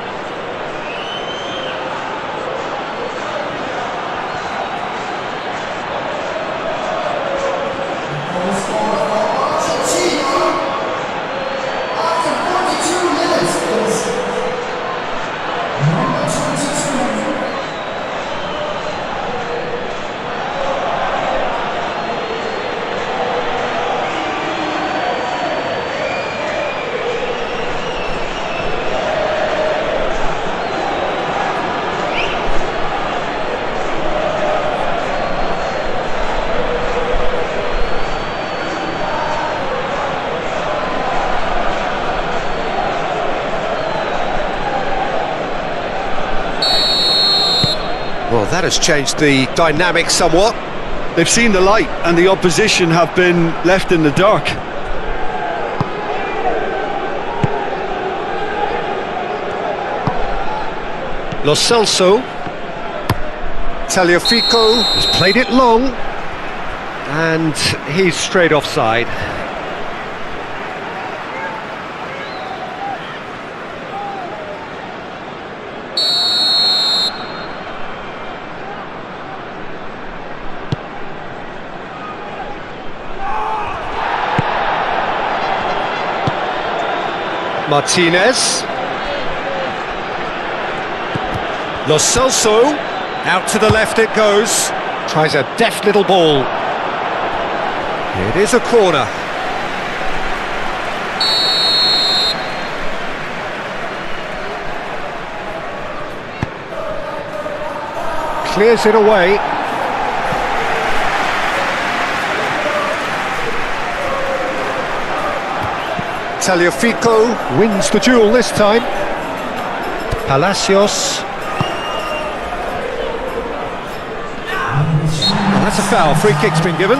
Well, that has changed the dynamic somewhat. They've seen the light and the opposition have been left in the dark. Lo Celso. Tagliafico has played it long. And he's straight offside. Martinez. Lo Celso. Out to the left it goes. Tries a deft little ball. It is a corner. Clears it away. Tagliafico wins the duel this time. Palacios. Oh, that's a foul. Free kick's been given.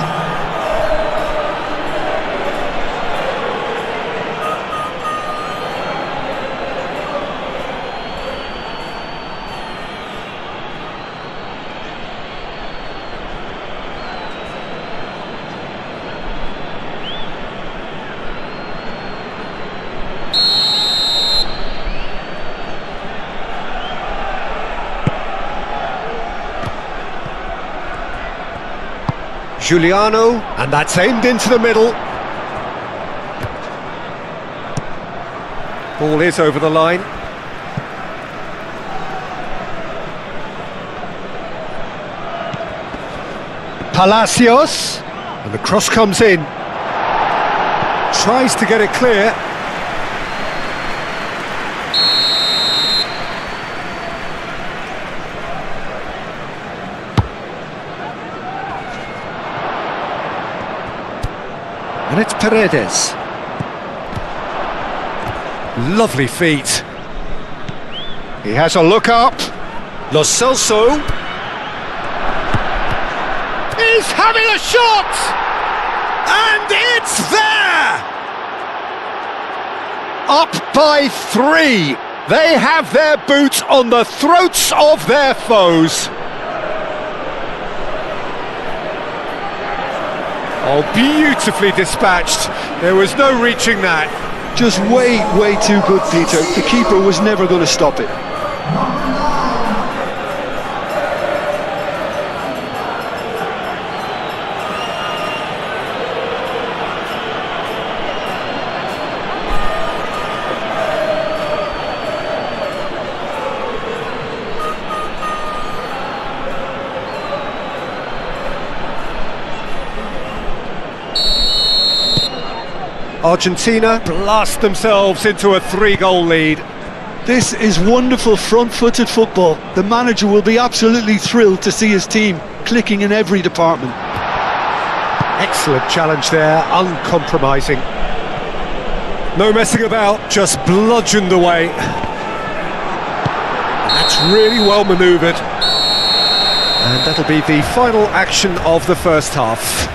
Giuliano, and that's aimed into the middle. Ball is over the line. Palacios, and the cross comes in. Tries to get it clear. And it's Paredes. Lovely feet. He has a look up. Lo Celso. He's having a shot! And it's there! Up by 3. They have their boots on the throats of their foes. Oh, beautifully dispatched. There was no reaching that. Just way too good, Peter. The keeper was never going to stop it. Argentina blast themselves into a 3-goal lead. This is wonderful front-footed football. The manager will be absolutely thrilled to see his team clicking in every department. Excellent challenge there, uncompromising. No messing about, just bludgeoned away. That's really well manoeuvred. And that'll be the final action of the first half.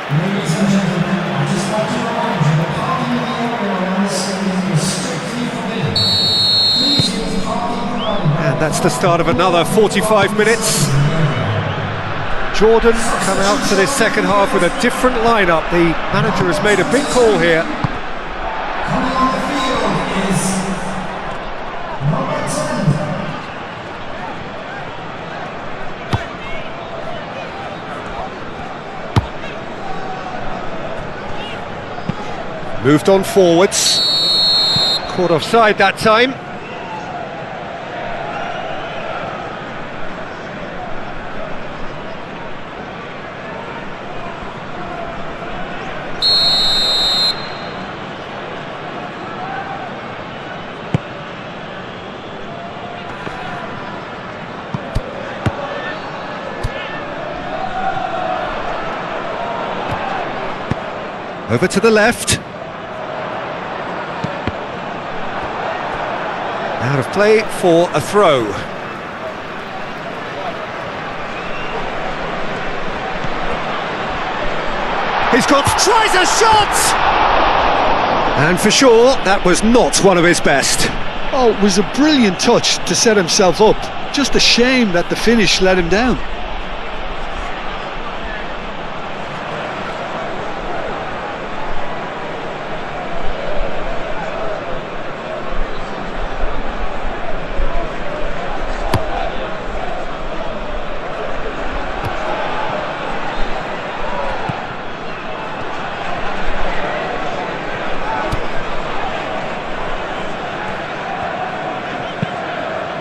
Ladies and gentlemen, I just want to remind you that parking in the area around the stadium is strictly forbidden. Please use parking provided by... And that's the start of another 45 minutes. Jordan come out to this second half with a different lineup. The manager has made a big call here. Coming on the field is number 10. Moved on forwards. Caught offside that time. Over to the left. Out of play for a throw. He's got, tries a shot! And for sure, that was not one of his best. Oh, it was a brilliant touch to set himself up. Just a shame that the finish let him down.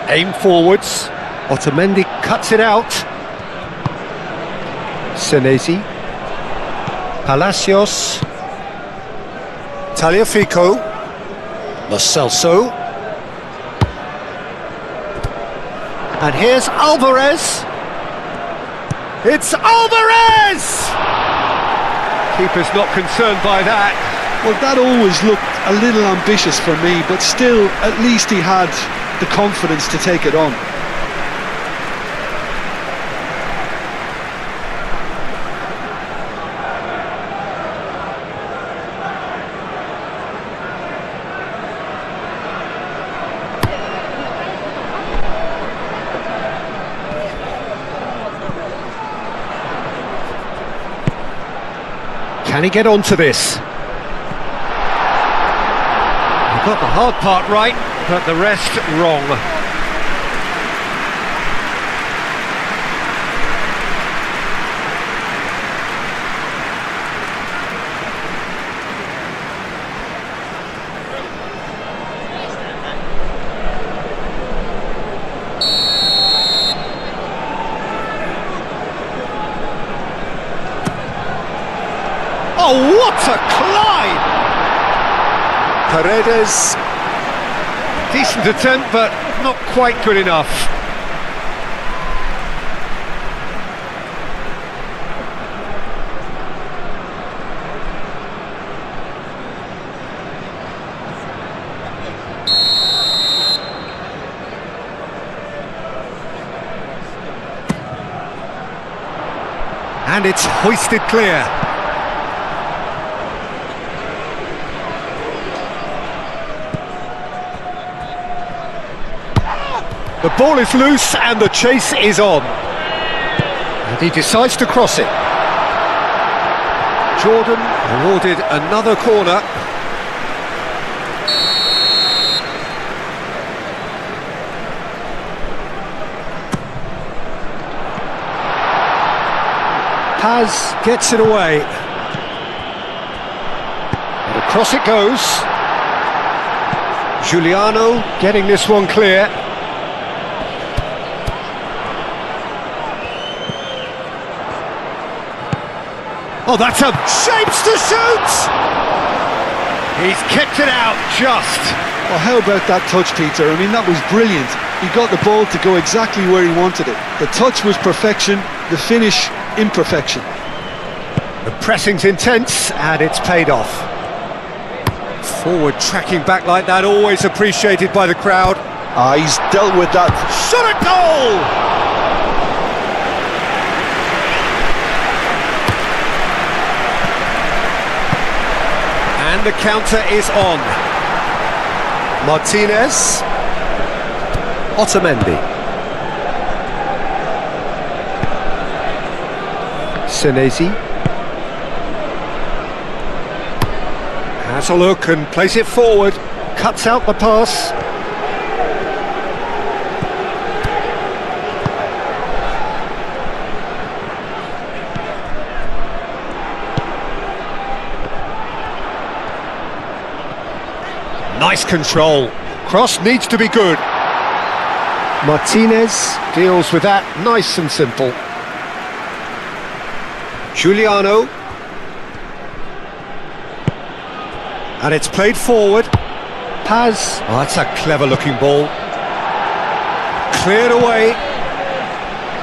Aim forwards. Otamendi cuts it out. Senesi. Palacios. Tagliafico. Lo Celso. And here's Alvarez. It's Alvarez! Keeper's not concerned by that. Well, that always looked a little ambitious for me, but still, at least he had the confidence to take it on. Can he get onto this? He got the hard part right, but the rest wrong. Oh, what a climb! Paredes. Decent attempt, but not quite good enough. And it's hoisted clear. The ball is loose and the chase is on. And he decides to cross it. Jordan awarded another corner. Paz gets it away. And across it goes. Giuliano getting this one clear. Oh, that's a shapes to shoot! He's kicked it out just. Well, how about that touch, Peter? I mean, that was brilliant. He got the ball to go exactly where he wanted it. The touch was perfection, the finish imperfection. The pressing's intense and it's paid off. Forward tracking back like that, always appreciated by the crowd. He's dealt with that. Shot a goal! And the counter is on. Martinez. Otamendi. Senesi. Has a look and plays it forward. Cuts out the pass. Nice control. Cross needs to be good. Martinez deals with that nice and simple. Giuliano. And it's played forward. Paz. Oh, that's a clever looking ball. Cleared away.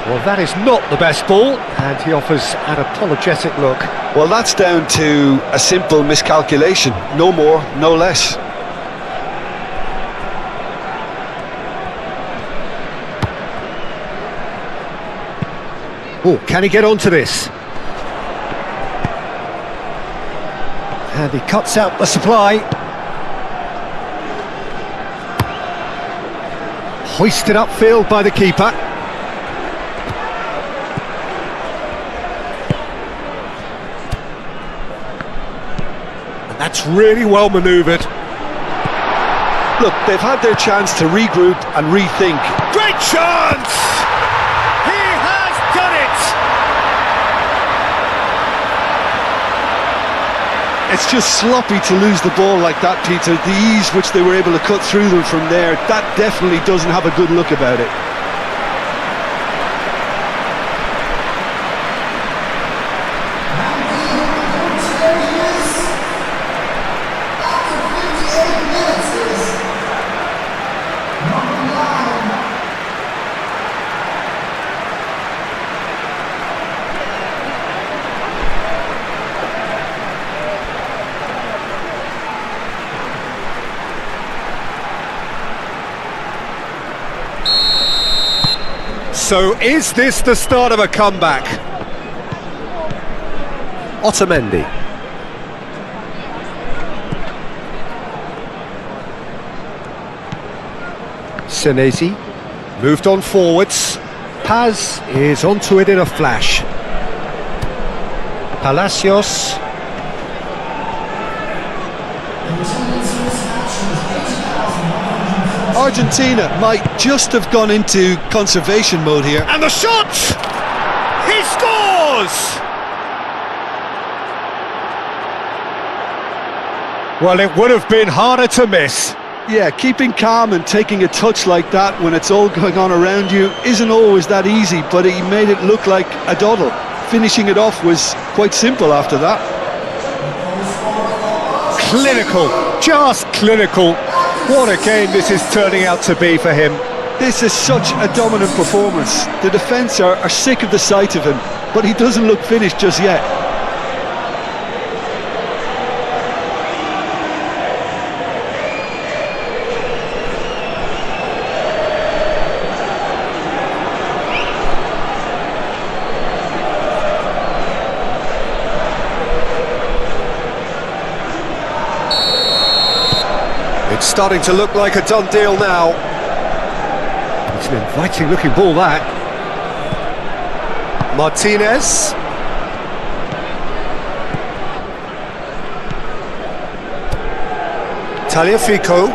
Well, that is not the best ball, and he offers an apologetic look. Well, that's down to a simple miscalculation. No more, no less. Oh, can he get onto this? And he cuts out the supply. Hoisted upfield by the keeper. And that's really well manoeuvred. Look, they've had their chance to regroup and rethink. Great chance! It's just sloppy to lose the ball like that, Peter. The ease which they were able to cut through them from there, that definitely doesn't have a good look about it. So is this the start of a comeback? Otamendi. Senesi moved on forwards. Paz is onto it in a flash. Palacios. Argentina might just have gone into conservation mode here. And the shot! He scores! Well, it would have been harder to miss. Yeah, keeping calm and taking a touch like that when it's all going on around you isn't always that easy, but he made it look like a doddle. Finishing it off was quite simple after that. Clinical, just clinical. What a game this is turning out to be for him. This is such a dominant performance. The defence are sick of the sight of him, but he doesn't look finished just yet. It's starting to look like a done deal now. It's an inviting looking ball, that. Martinez. Tagliafico.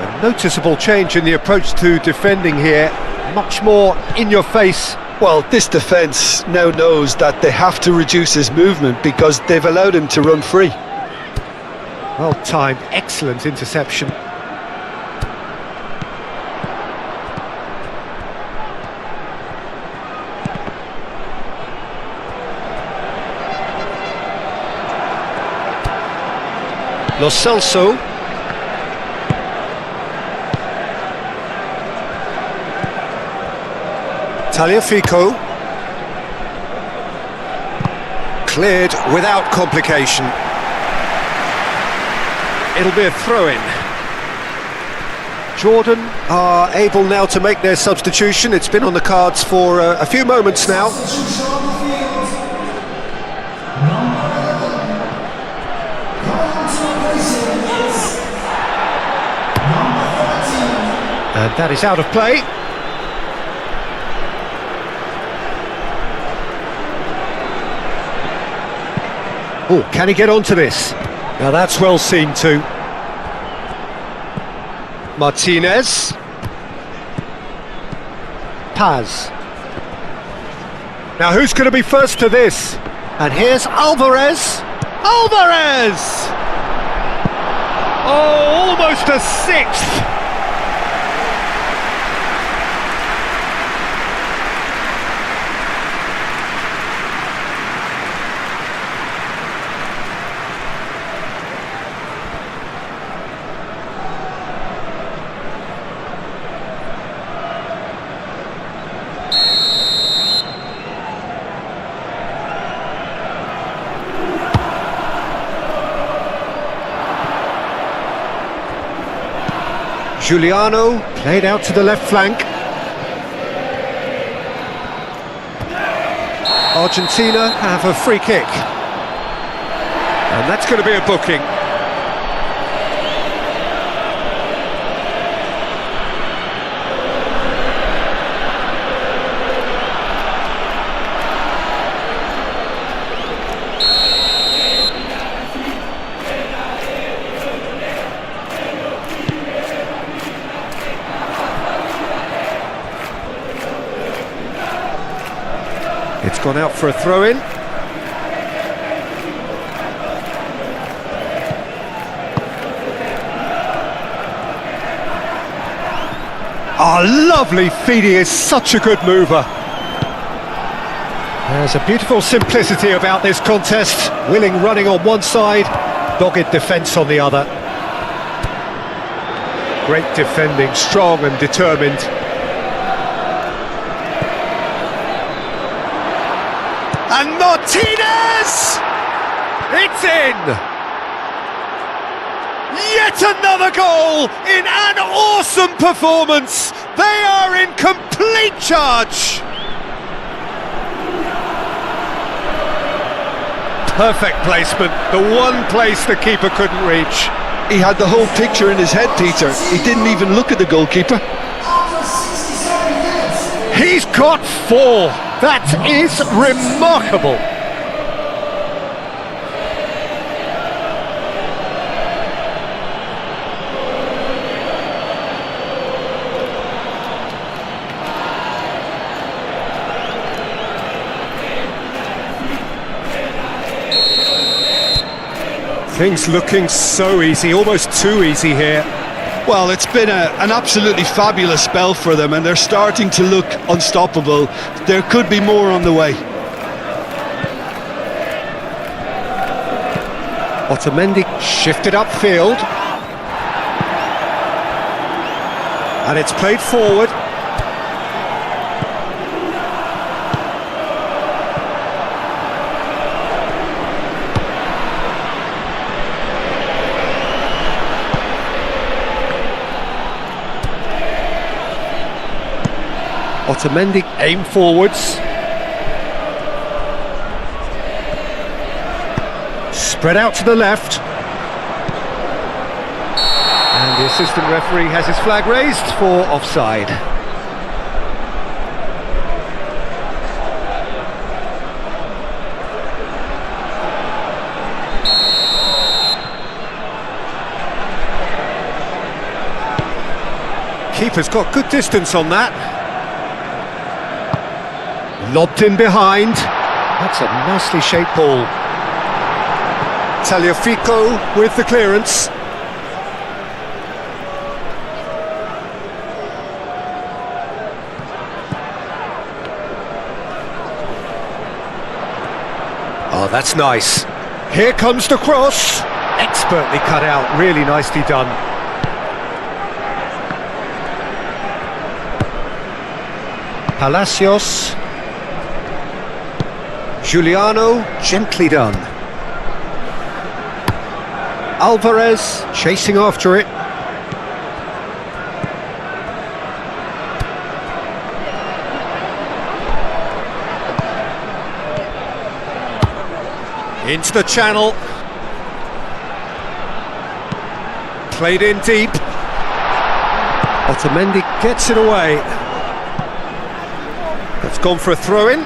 A noticeable change in the approach to defending here. Much more in your face. Well, this defence now knows that they have to reduce his movement because they've allowed him to run free. Well timed, excellent interception. Lo Celso. Tagliafico. Cleared without complication. It'll be a throw-in. Jordan are able now to make their substitution. It's been on the cards for a few moments now. And that is out of play. Oh, can he get onto this? Now that's well seen too. Martinez. Paz. Now who's going to be first to this? And here's Alvarez. Alvarez! Oh, almost a sixth. Giuliano played out to the left flank. Argentina have a free kick. And that's going to be a booking. It's gone out for a throw-in. Oh, lovely feed, he is such a good mover. There's a beautiful simplicity about this contest. Willing running on one side, dogged defence on the other. Great defending, strong and determined. And Martinez! It's in! Yet another goal in an awesome performance! They are in complete charge! Perfect placement, the one place the keeper couldn't reach. He had the whole picture in his head, Peter. He didn't even look at the goalkeeper. He's got 4! That is remarkable! Things looking so easy, almost too easy here. Well, it's been an absolutely fabulous spell for them, and they're starting to look unstoppable. There could be more on the way. Otamendi shifted upfield. And it's played forward. Otamendi aim forwards. Spread out to the left. assistant referee has his flag raised for offside. Keeper's got good distance on that. Lobbed in behind. That's a nicely shaped ball. Tagliafico with the clearance. Oh, that's nice. Here comes the cross. Expertly cut out, really nicely done. Palacios. Giuliano, gently done. Alvarez, chasing after it. Into the channel. Played in deep. Otamendi gets it away. That's gone for a throw-in.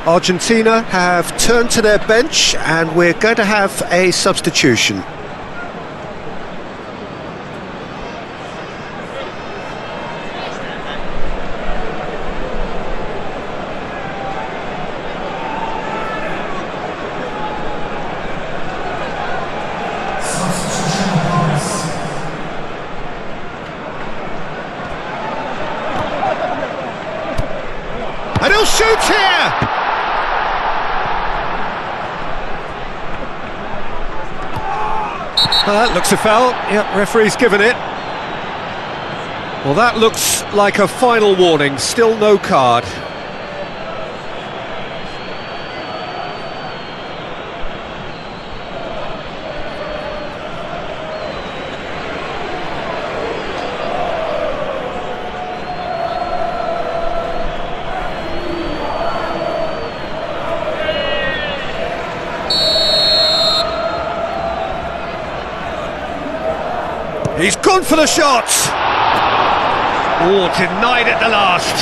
Argentina have turned to their bench and we're going to have a substitution. And he'll shoot here! That looks a foul. Yep, referee's given it. Well, that looks like a final warning. Still no card. He's gone for the shot! Oh, denied at the last.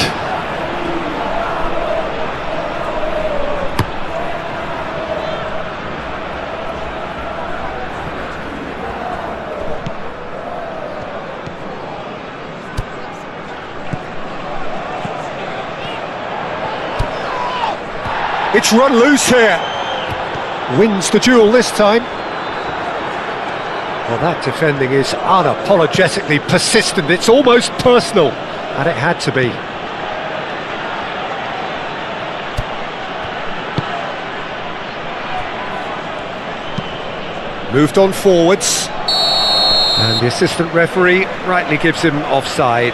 It's run loose here. Wins the duel this time. Well, that defending is unapologetically persistent. It's almost personal, and it had to be. Moved on forwards, and the assistant referee rightly gives him offside.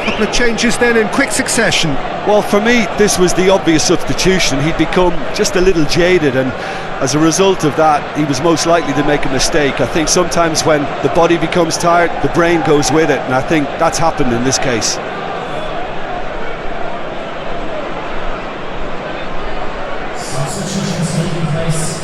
Couple of changes then in quick succession. Well, for me, this was the obvious substitution. He'd become just a little jaded, and as a result of that, he was most likely to make a mistake. I think sometimes when the body becomes tired, the brain goes with it, and I think that's happened in this case. Substitutions taking place.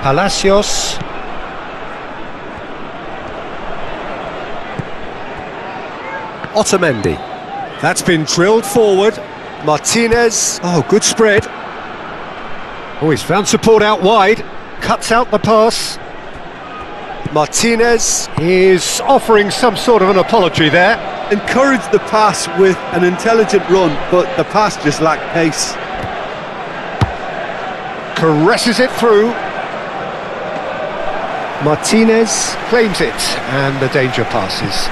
Palacios. Otamendi. That's been drilled forward. Martinez. Oh, good spread. Oh, he's found support out wide. Cuts out the pass. Martinez is offering some sort of an apology there. Encouraged the pass with an intelligent run, but the pass just lacked pace. Caresses it through. Martinez claims it, and the danger passes.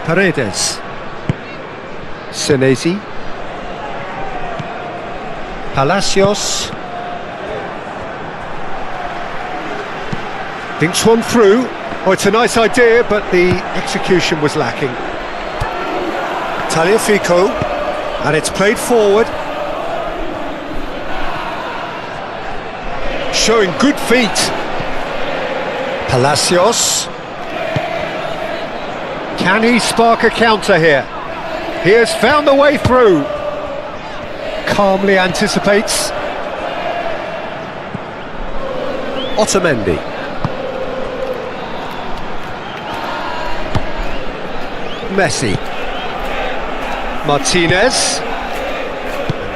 Paredes. Senesi. Palacios. Thinks one through. Oh, it's a nice idea, but the execution was lacking. Tagliafico, and it's played forward. showing good feet. Palacios. Can he spark a counter here? He has found the way through. Calmly anticipates. Otamendi. Messi. Martinez.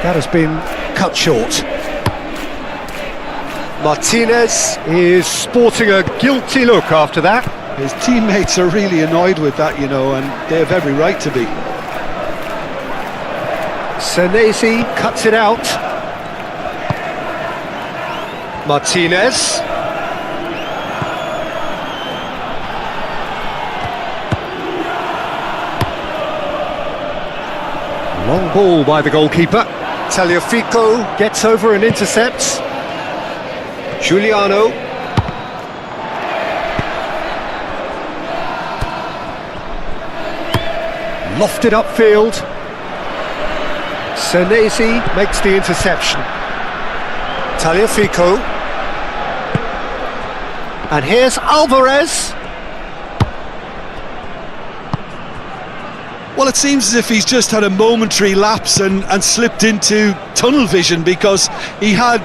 That has been cut short. Martinez is sporting a guilty look after that. His teammates are really annoyed with that, you know, and they have every right to be. Senesi cuts it out. Martinez. Long ball by the goalkeeper. Tagliafico gets over and intercepts. Giuliano. Lofted upfield. Senesi makes the interception. Tagliafico. And here's Alvarez. Well, it seems as if he's just had a momentary lapse and slipped into tunnel vision, because he had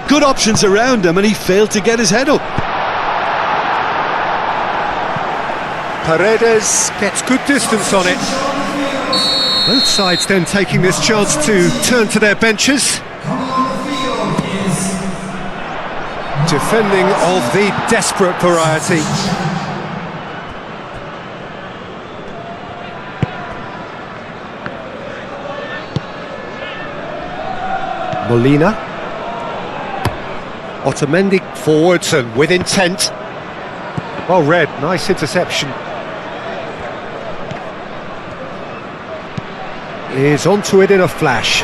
good options around him and he failed to get his head up. Paredes gets good distance on it. Both sides then taking this chance to turn to their benches. Defending of the desperate variety. Molina. Otamendi forwards and with intent. Well read, nice interception. Is onto it in a flash.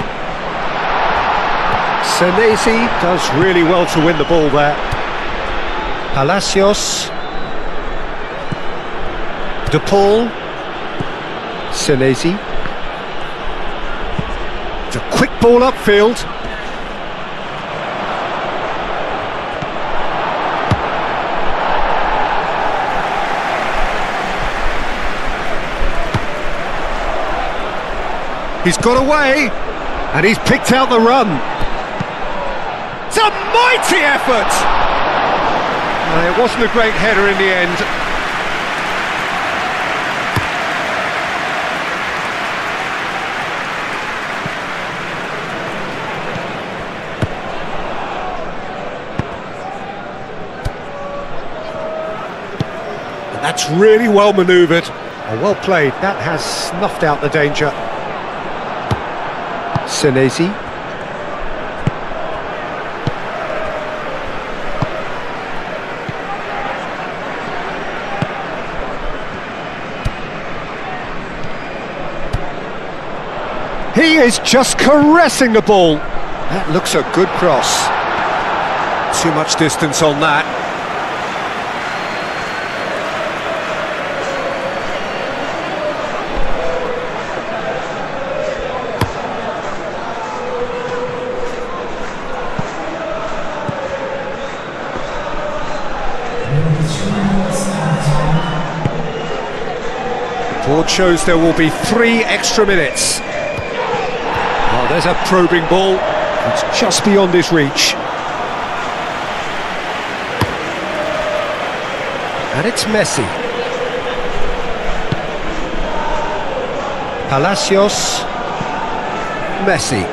Senesi does really well to win the ball there. Palacios. De Paul. Senesi. It's a quick ball upfield. He's got away, and he's picked out the run. It's a mighty effort! It wasn't a great header in the end. And that's really well manoeuvred. Well played, that has snuffed out the danger. Senesi. He is just caressing the ball. That looks a good cross. Too much distance on that. Board shows there will be 3 extra minutes. Oh, there's a probing ball. It's just beyond his reach. And it's Messi. Palacios. Messi.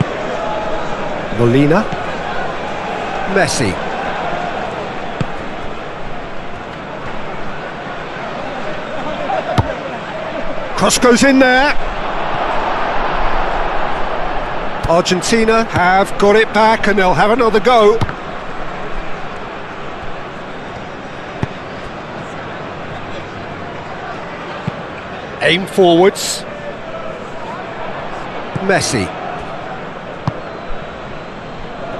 Molina. Messi. Cross goes in there. Argentina have got it back and they'll have another go. Aim forwards. Messi.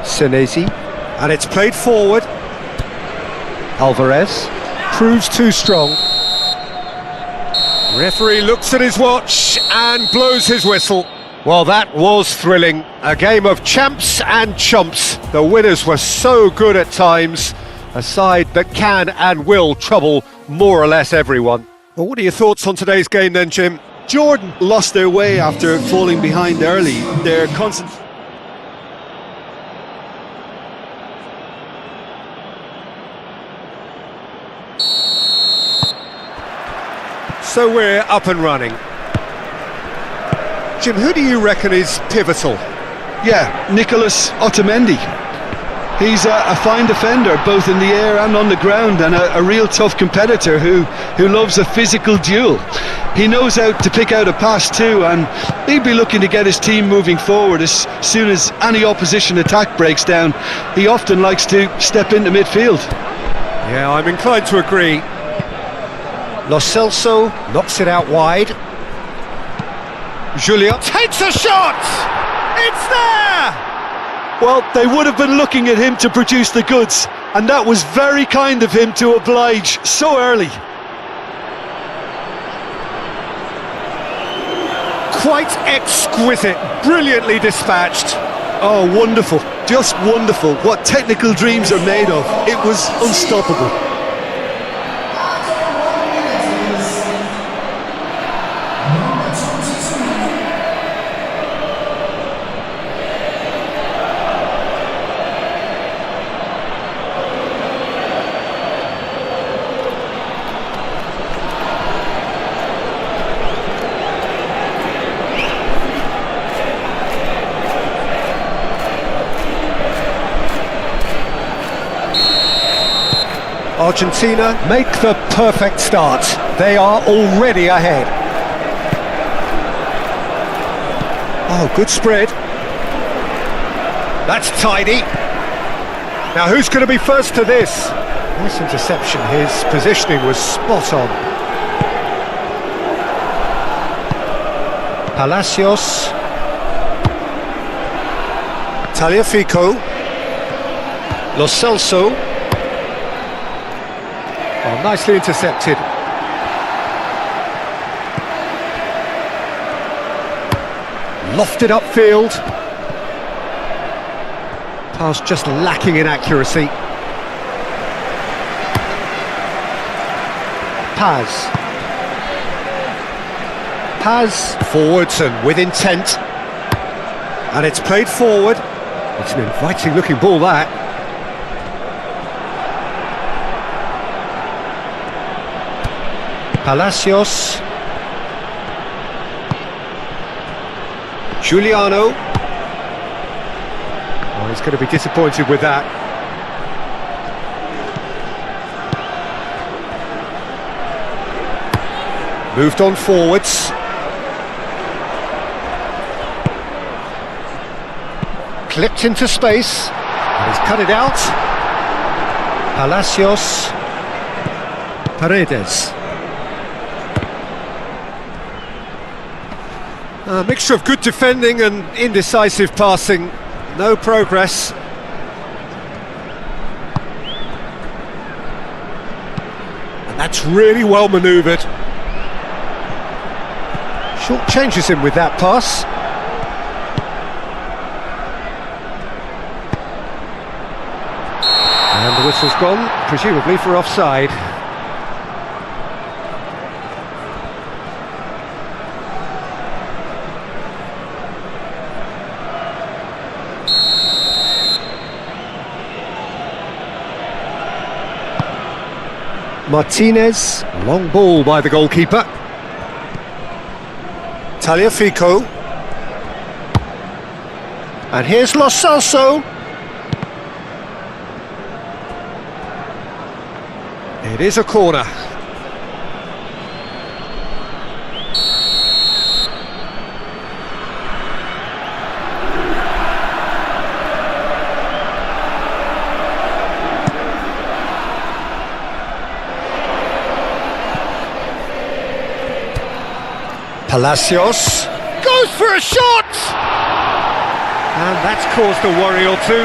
Senesi. And it's played forward. Alvarez proves too strong. Referee looks at his watch and blows his whistle. Well, that was thrilling. A game of champs and chumps. The winners were so good at times. A side that can and will trouble more or less everyone. Well, what are your thoughts on today's game then, Jim? Jordan lost their way after falling behind early. Their constant... So we're up and running. Jim, who do you reckon is pivotal? Yeah, Nicolas Otamendi. He's a fine defender, both in the air and on the ground, and a real tough competitor who loves a physical duel. He knows how to pick out a pass too, and he'd be looking to get his team moving forward as soon as any opposition attack breaks down. He often likes to step into midfield. Yeah, I'm inclined to agree. Lo Celso knocks it out wide. Julia takes a shot! It's there! Well, they would have been looking at him to produce the goods, and that was very kind of him to oblige so early. Quite exquisite, brilliantly dispatched. Oh, wonderful, just wonderful. What technical dreams are made of. It was unstoppable. Argentina make the perfect start. They are already ahead. Oh, good spread. That's tidy. Now who's going to be first to this? Nice interception. His positioning was spot on. Palacios. Tagliafico. Lo Celso. Oh, nicely intercepted. Lofted upfield. Pass just lacking in accuracy. Paz forwards and with intent. And it's played forward. It's an inviting looking ball, that. Palacios. Giuliano. Oh, he's going to be disappointed with that. Moved on forwards. Clipped into space. And he's cut it out. Palacios. Paredes. A mixture of good defending and indecisive passing. No progress. And that's really well manoeuvred. Short changes him with that pass. And the whistle's gone, presumably for offside. Martinez, long ball by the goalkeeper. Tagliafico. And here's Lo Celso. It is a corner. Palacios goes for a shot! And that's caused a worry or two.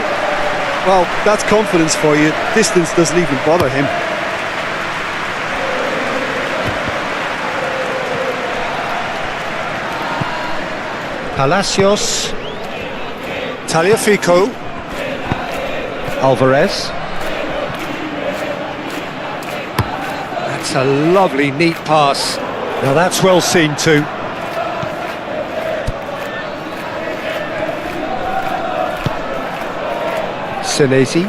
Well, that's confidence for you. Distance doesn't even bother him. Palacios. Tagliafico. Alvarez. That's a lovely, neat pass. Now that's well seen too. Senesi.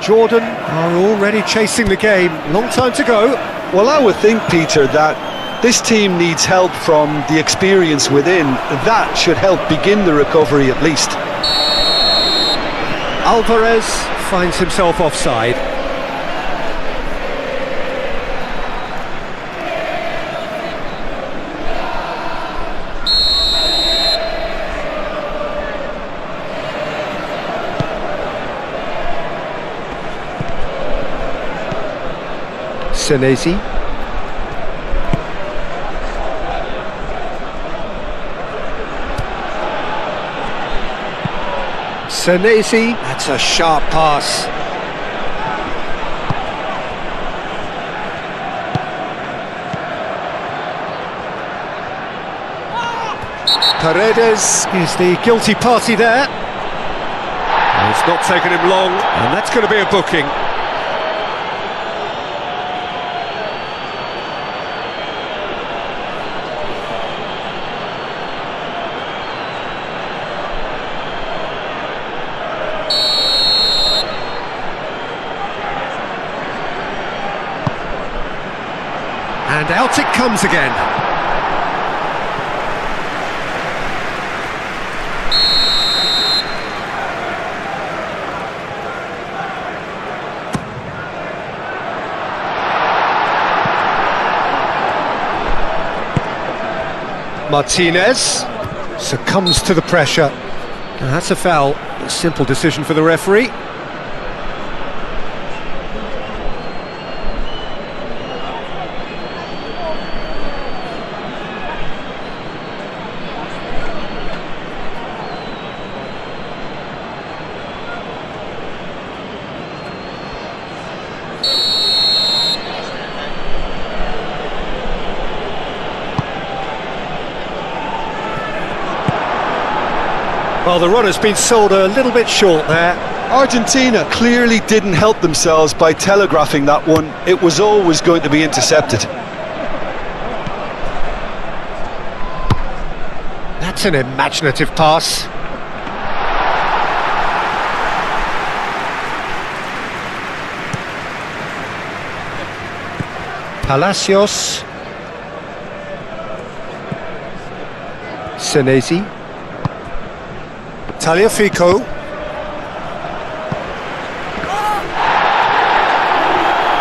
Jordan are already chasing the game. Long time to go. Well, I would think, Peter, that this team needs help from the experience within. That should help begin the recovery at least. Alvarez finds himself offside. Senesi. Senesi, that's a sharp pass. Paredes is the guilty party there. And it's not taken him long, and that's going to be a booking. And out it comes again. Martinez succumbs to the pressure. And that's a foul. A simple decision for the referee. Well, the run has been sold a little bit short there. Argentina clearly didn't help themselves by telegraphing that one. It was always going to be intercepted. That's an imaginative pass. Palacios. Senesi. Tagliafico.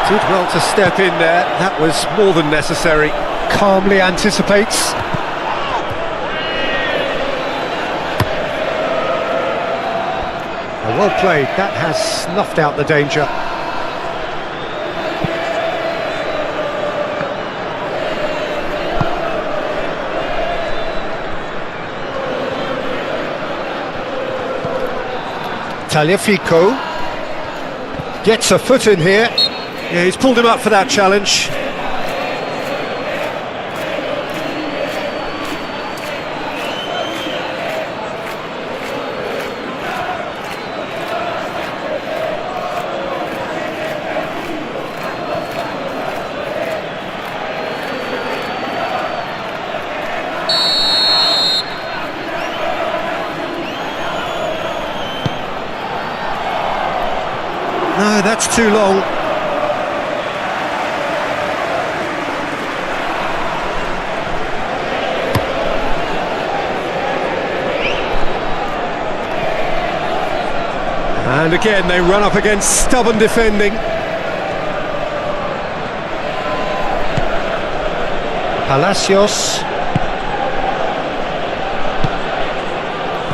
Did well to step in there. That was more than necessary. Calmly anticipates. Well played. That has snuffed out the danger. Tagliafico gets a foot in here. Yeah, he's pulled him up for that challenge. No, that's too long. And again, they run up against stubborn defending. Palacios.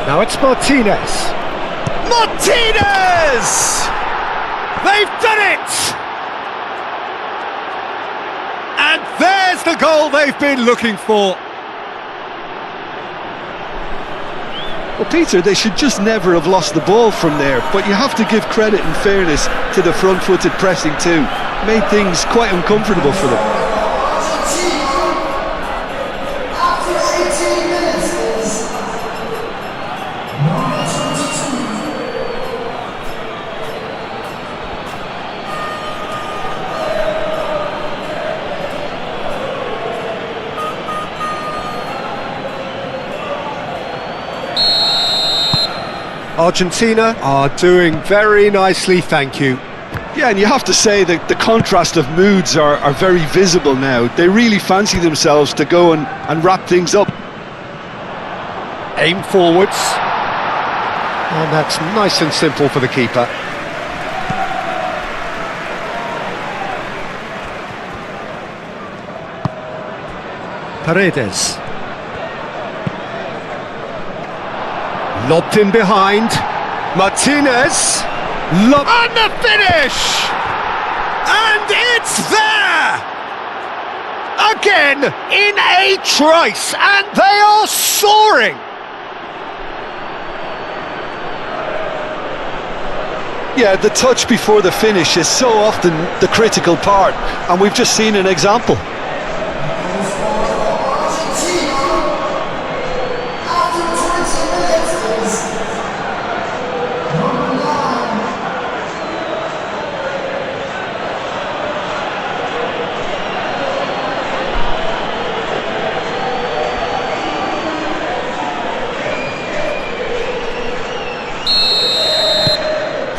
Now it's Martinez. Martinez! They've done it! And there's the goal they've been looking for. Well, Peter, they should just never have lost the ball from there, but you have to give credit and fairness to the front-footed pressing too. Made things quite uncomfortable for them. After 18 minutes Argentina are doing very nicely, thank you. Yeah, and you have to say that the contrast of moods are very visible now. They really fancy themselves to go and wrap things up. Aim forwards. And that's nice and simple for the keeper. Paredes. Lobbed in behind. Martinez. And the finish! And it's there! Again, in a trice, and they are soaring! Yeah, the touch before the finish is so often the critical part, and we've just seen an example.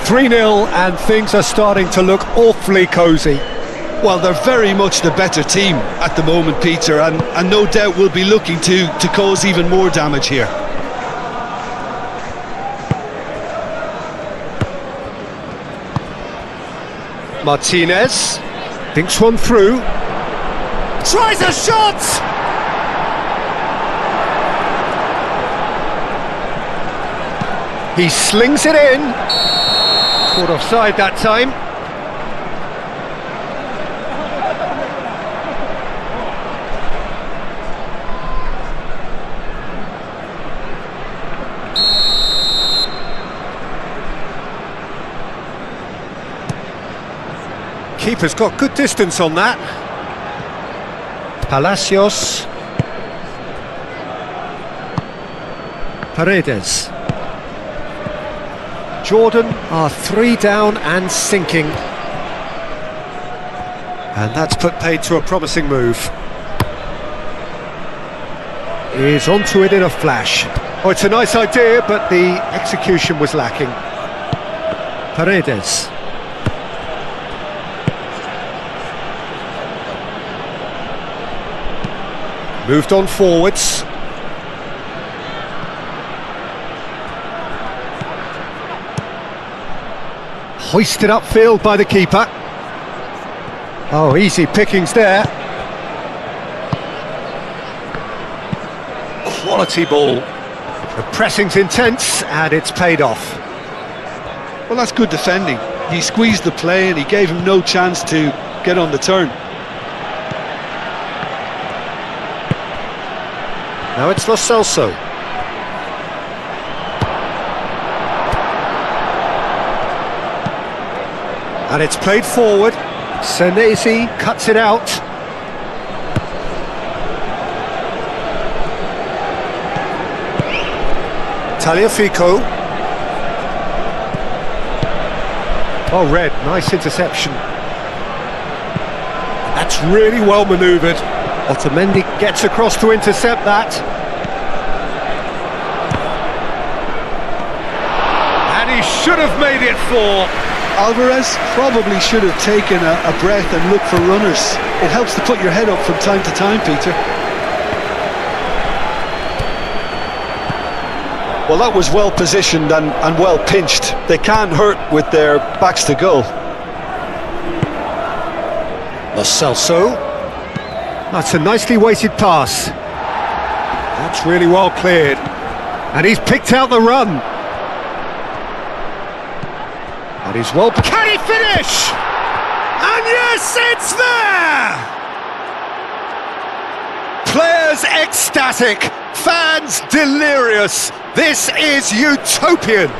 "3-0 and things are starting to look awfully cosy. Well, they're very much the better team at the moment, Peter, and no doubt will be looking to cause even more damage here. Martinez thinks one through. Tries a shot! He slings it in. Caught offside that time. Keeper's got good distance on that. Palacios. Paredes. Jordan are 3 down and sinking. And that's put paid to a promising move. Is onto it in a flash. Oh, it's a nice idea, but the execution was lacking. Paredes. Moved on forwards. Hoisted upfield by the keeper. Oh, easy pickings there. Quality ball. The pressing's intense and it's paid off. Well, that's good defending. He squeezed the play and he gave him no chance to get on the turn. Now it's Lo Celso. And it's played forward. Senesi cuts it out. Tagliafico. Oh, Red, nice interception. That's really well manoeuvred. Otamendi gets across to intercept that. And he should have made it 4. Alvarez probably should have taken a breath and looked for runners. It helps to put your head up from time to time, Peter. Well, that was well positioned and well pinched. They can hurt with their backs to goal. Lo Celso. That's a nicely weighted pass. That's really well cleared. And he's picked out the run. And he's well... Can he finish? And yes, it's there! Players ecstatic, fans delirious. This is utopian.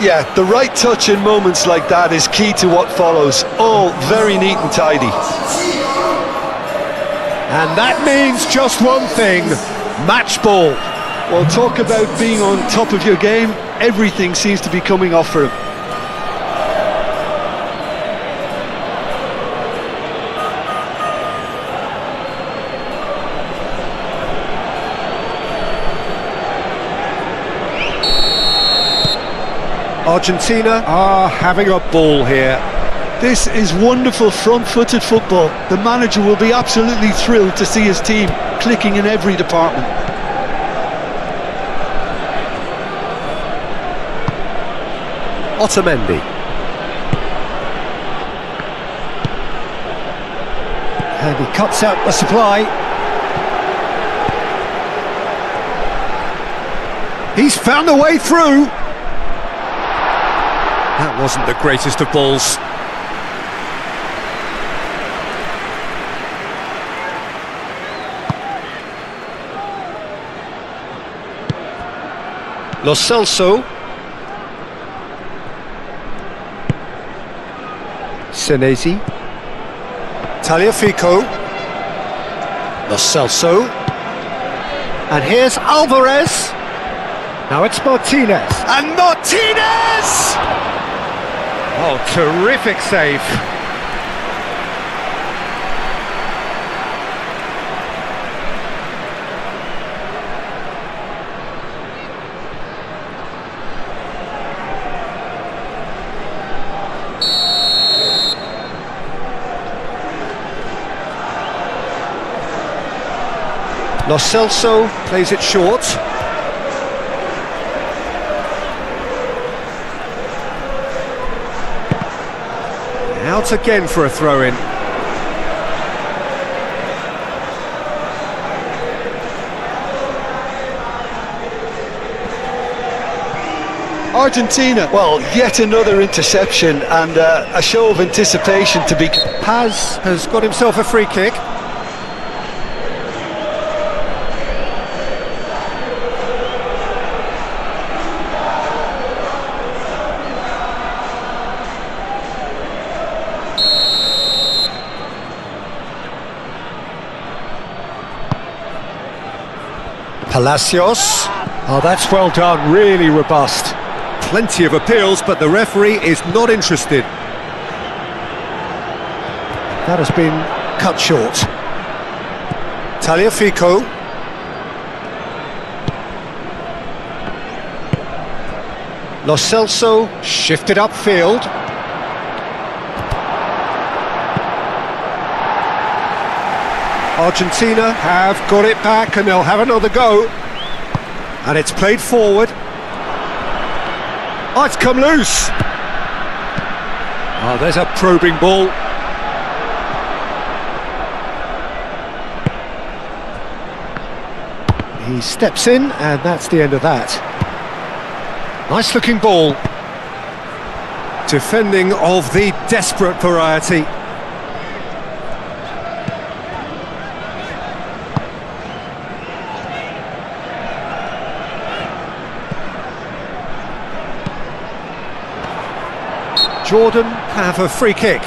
Yeah, the right touch in moments like that is key to what follows. All very neat and tidy. And that means just one thing, match ball. Well, talk about being on top of your game. Everything seems to be coming off for him. Argentina are having a ball here. This is wonderful front-footed football. The manager will be absolutely thrilled to see his team clicking in every department. Otamendi. And he cuts out the supply. He's found a way through. That wasn't the greatest of balls. Lo Celso. Senesi. Tagliafico. Lo Celso. And here's Alvarez. Now it's Martinez. And Martinez! Oh, terrific save. Lo Celso plays it short. Out again for a throw-in. Argentina, well, yet another interception and a show of anticipation to be... Paz has got himself a free kick. Palacios. Oh, that's well done, really robust. Plenty of appeals, but the referee is not interested. That has been cut short. Tagliafico. Lo Celso shifted upfield. Argentina have got it back and they'll have another go. And it's played forward. Oh, it's come loose. Oh, there's a probing ball. He steps in and that's the end of that. Nice looking ball. Defending of the desperate variety. Jordan have a free kick.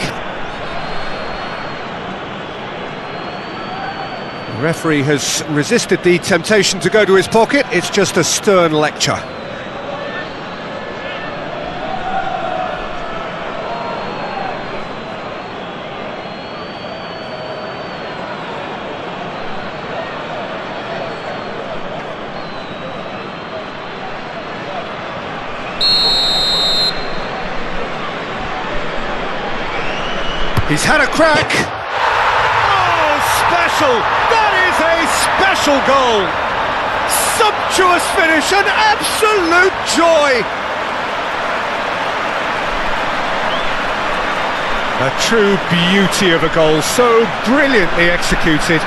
The referee has resisted the temptation to go to his pocket. It's just a stern lecture. He's had a crack. Oh, special! That is a special goal! Sumptuous finish, an absolute joy! A true beauty of a goal, so brilliantly executed.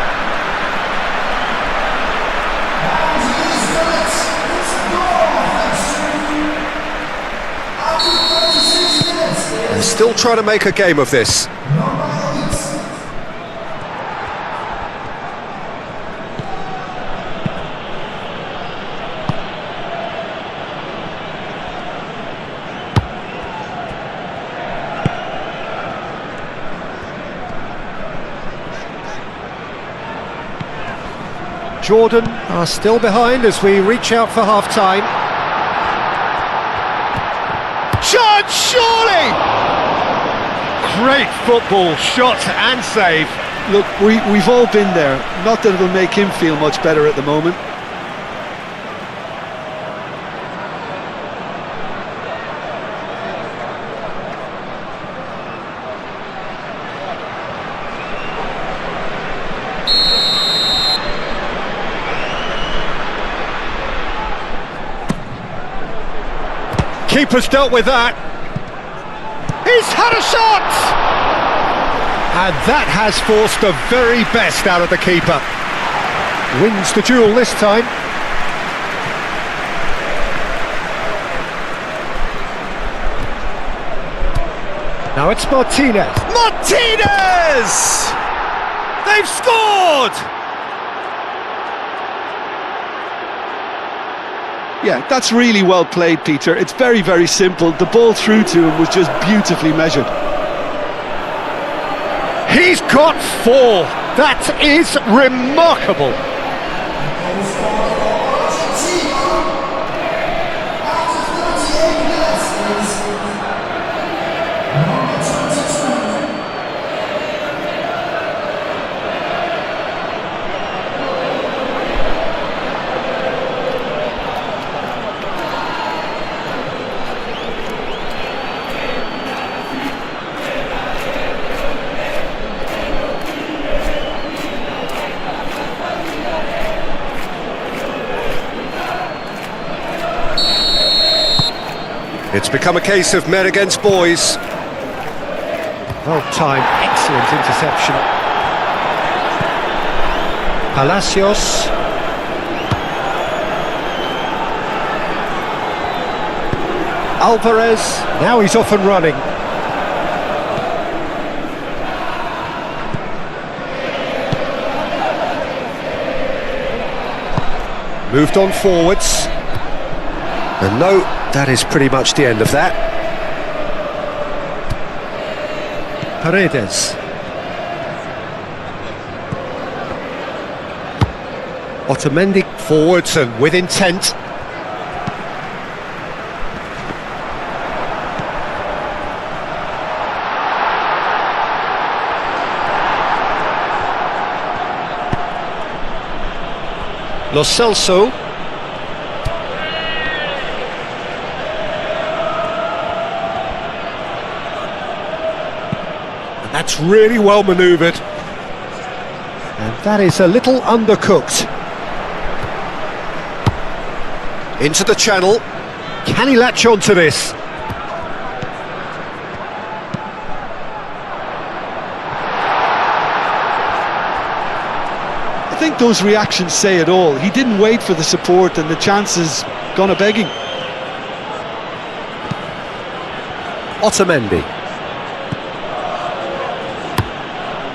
They're still trying to make a game of this. Jordan are still behind as we reach out for half-time. Shot, surely! Great football, shot and save. Look, we've all been there. Not that it'll make him feel much better at the moment. keeper's dealt with that. He's had a shot! And that has forced the very best out of the keeper. Wins the duel this time. Now it's Martinez. Martinez! They've scored! Yeah, that's really well played, Peter. It's very, very simple. The ball through to him was just beautifully measured. He's got 4. That is remarkable. It's become a case of men against boys. Well timed, excellent interception. Palacios. Alvarez, now he's off and running. Moved on forwards. And no, that is pretty much the end of that. Paredes. Otamendi forwards and with intent. Lo Celso. That's really well manoeuvred. And that is a little undercooked. Into the channel. Can he latch on to this? I think those reactions say it all. He didn't wait for the support and the chances gone a-begging. Otamendi.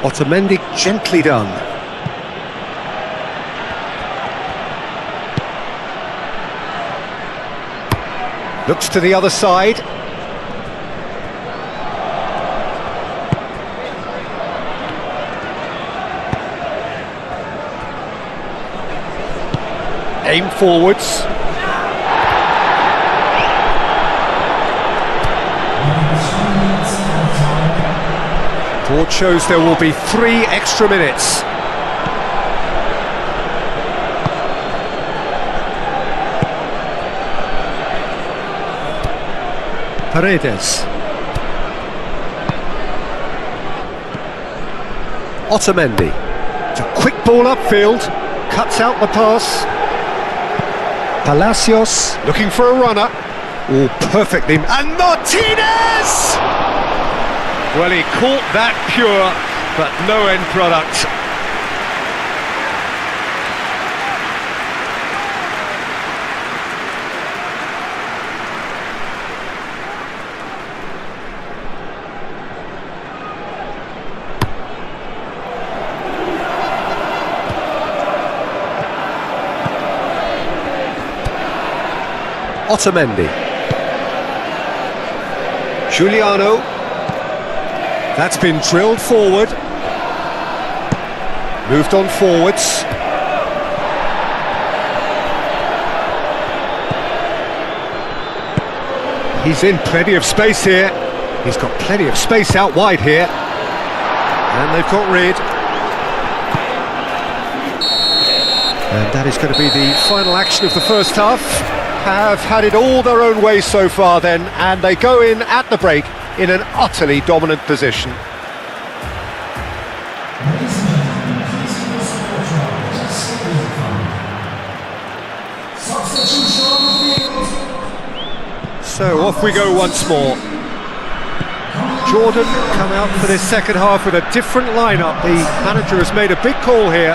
Otamendi gently done. Looks to the other side. Aim forwards. Board shows there will be 3 extra minutes. Paredes. Otamendi. It's a quick ball upfield. Cuts out the pass. Palacios looking for a runner. Oh, perfectly. And Martinez! Well, he caught that pure, but no end product. Otamendi. Giuliano. That's been drilled forward. Moved on forwards. He's in plenty of space here. He's got plenty of space out wide here. And they've got rid. And that is going to be the final action of the first half. Have had it all their own way so far then, and they go in at the break in an utterly dominant position. So off we go once more. Jordan come out for this second half with a different lineup. The manager has made a big call here.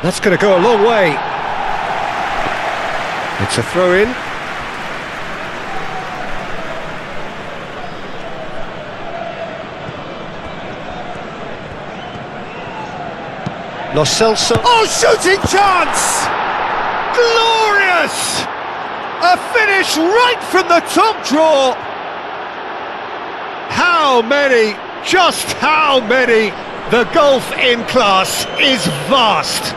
That's going to go a long way. It's a throw-in. Lo Celso. Oh, shooting chance! Glorious! A finish right from the top draw. How many? Just how many? The gulf in class is vast.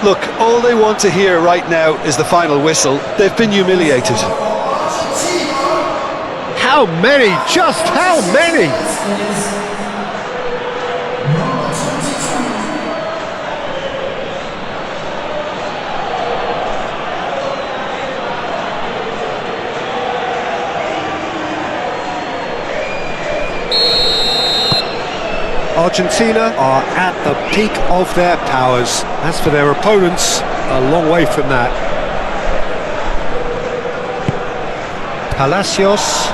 Look, all they want to hear right now is the final whistle. They've been humiliated. How many? Just how many? Argentina are at the peak of their powers. As for their opponents, a long way from that. Palacios.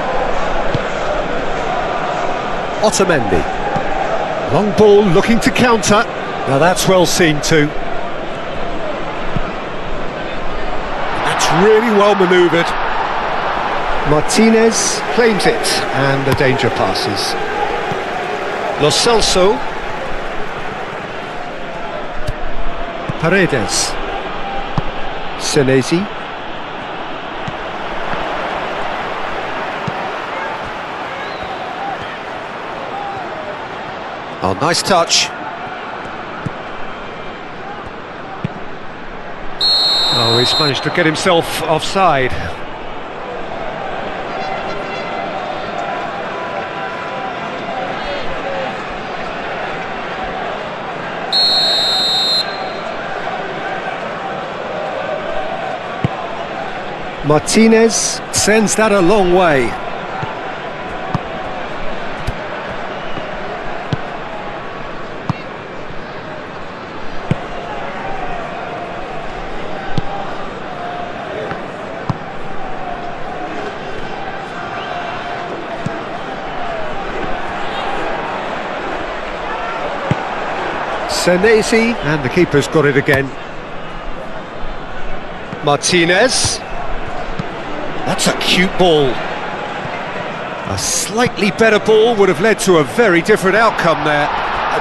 Otamendi. Long ball looking to counter. Now that's well seen too. That's really well manoeuvred. Martinez claims it, and the danger passes. Lo Celso. Paredes. Senesi. Oh, nice touch. Oh, he's managed to get himself offside. Martinez sends that a long way. Senesi, and the keeper's got it again. Martinez. That's a cute ball. A slightly better ball would have led to a very different outcome there.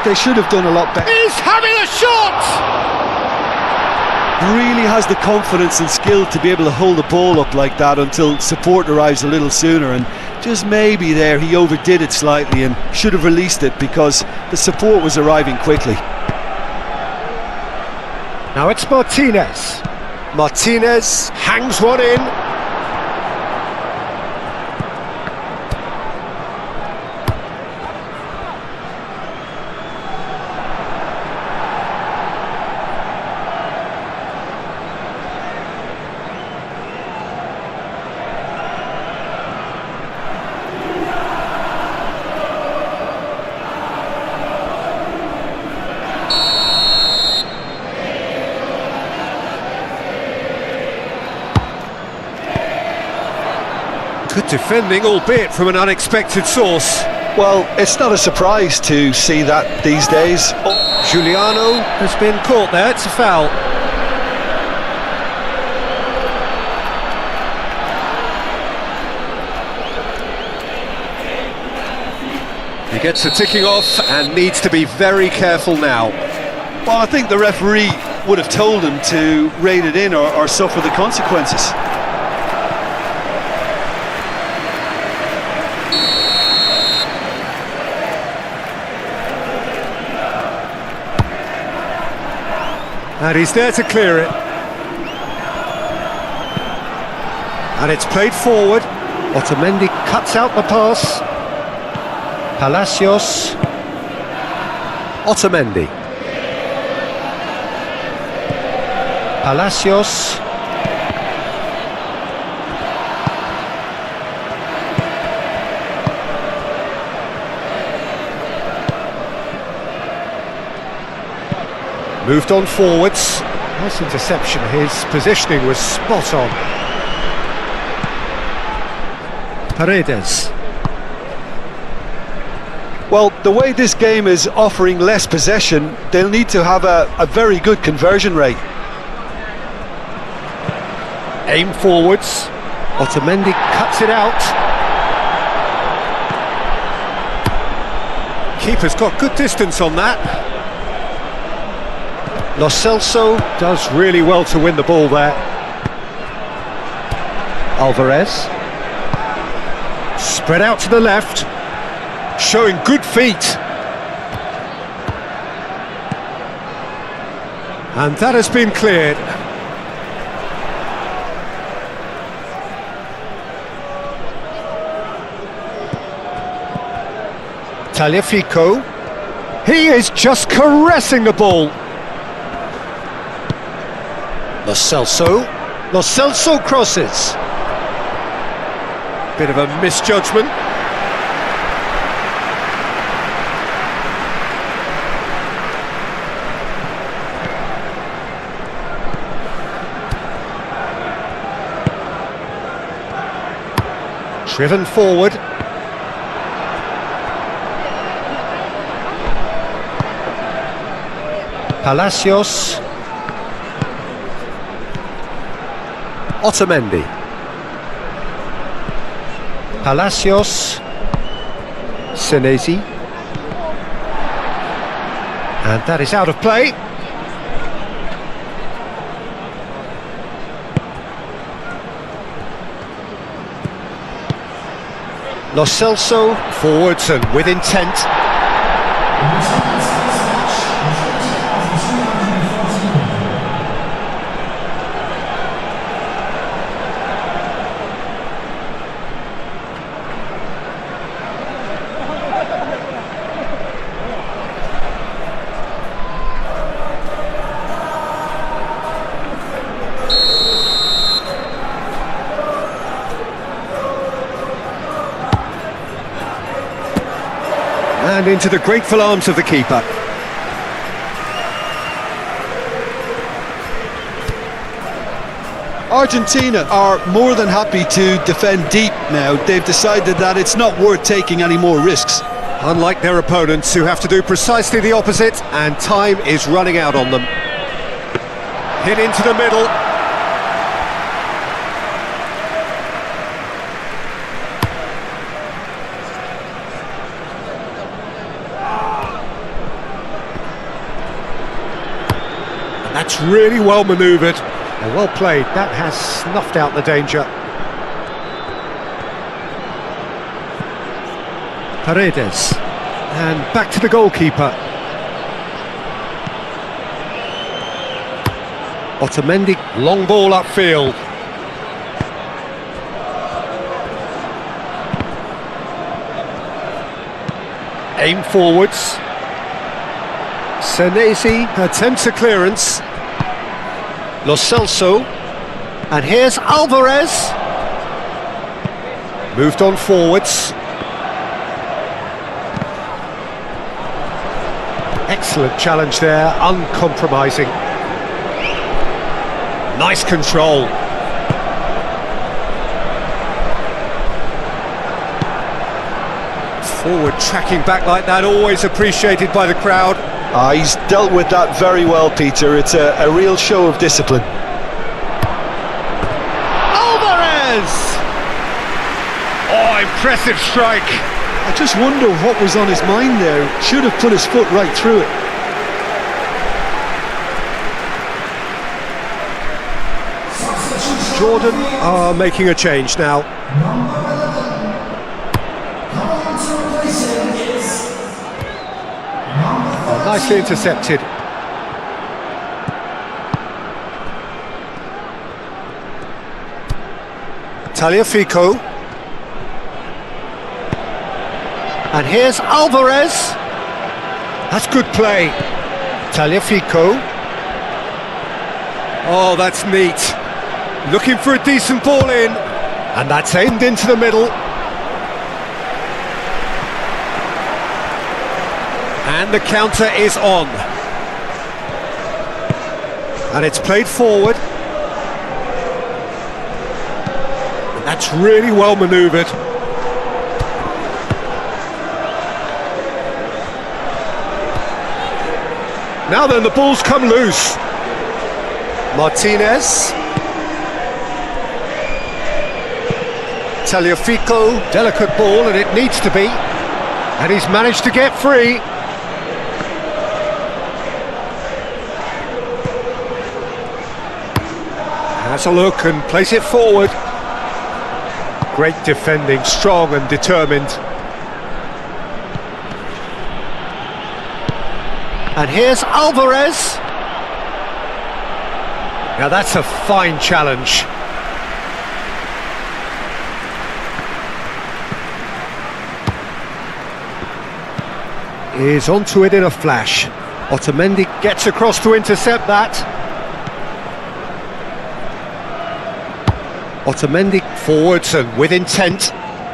They should have done a lot better. He's having a shot! Really has the confidence and skill to be able to hold the ball up like that until support arrives a little sooner, and just maybe there he overdid it slightly and should have released it because the support was arriving quickly. Now it's Martinez. Martinez hangs one in. Good defending, albeit from an unexpected source. Well, it's not a surprise to see that these days. Oh, Giuliano has been caught there, it's a foul. He gets the ticking off and needs to be very careful now. Well, I think the referee would have told him to rein it in or suffer the consequences. And he's there to clear it. And it's played forward. Otamendi cuts out the pass. Palacios. Otamendi. Palacios. Moved on forwards. Nice interception, his positioning was spot on. Paredes. Well, the way this game is offering less possession, they'll need to have a very good conversion rate. Aim forwards. Otamendi cuts it out. Keeper's got good distance on that. Lo Celso does really well to win the ball there. Alvarez. Spread out to the left. Showing good feet. And that has been cleared. Tagliafico. He is just caressing the ball. Lo Celso. Lo Celso crosses. Bit of a misjudgment. Driven forward. Palacios. Otamendi. Palacios. Senesi. And that is out of play. Lo Celso forwards and with intent. And into the grateful arms of the keeper. Argentina are more than happy to defend deep now. They've decided that it's not worth taking any more risks. Unlike their opponents who have to do precisely the opposite, and time is running out on them. Hit into the middle. That's really well manoeuvred and well played. That has snuffed out the danger. Paredes. And back to the goalkeeper. Otamendi, long ball upfield. Aim forwards. Senesi attempts a clearance. Lo Celso, and here's Alvarez. Moved on forwards. Excellent challenge there, uncompromising. Nice control. Forward tracking back like that, always appreciated by the crowd. He's dealt with that very well, Peter. It's a real show of discipline. Alvarez! Oh, impressive strike. I just wonder what was on his mind there. Should have put his foot right through it. Jordan are making a change now. Nicely intercepted. Tagliafico. And here's Alvarez. That's good play. Tagliafico. Oh, that's neat. Looking for a decent ball in. And that's aimed into the middle. And the counter is on. And it's played forward. That's really well manoeuvred. Now then, the ball's come loose. Martinez. Tagliafico, delicate ball, and it needs to be. And he's managed to get free. Has a look and plays it forward. Great defending, strong and determined. And here's Alvarez. Now that's a fine challenge. Is onto it in a flash. Otamendi gets across to intercept that. Otamendi forwards and with intent.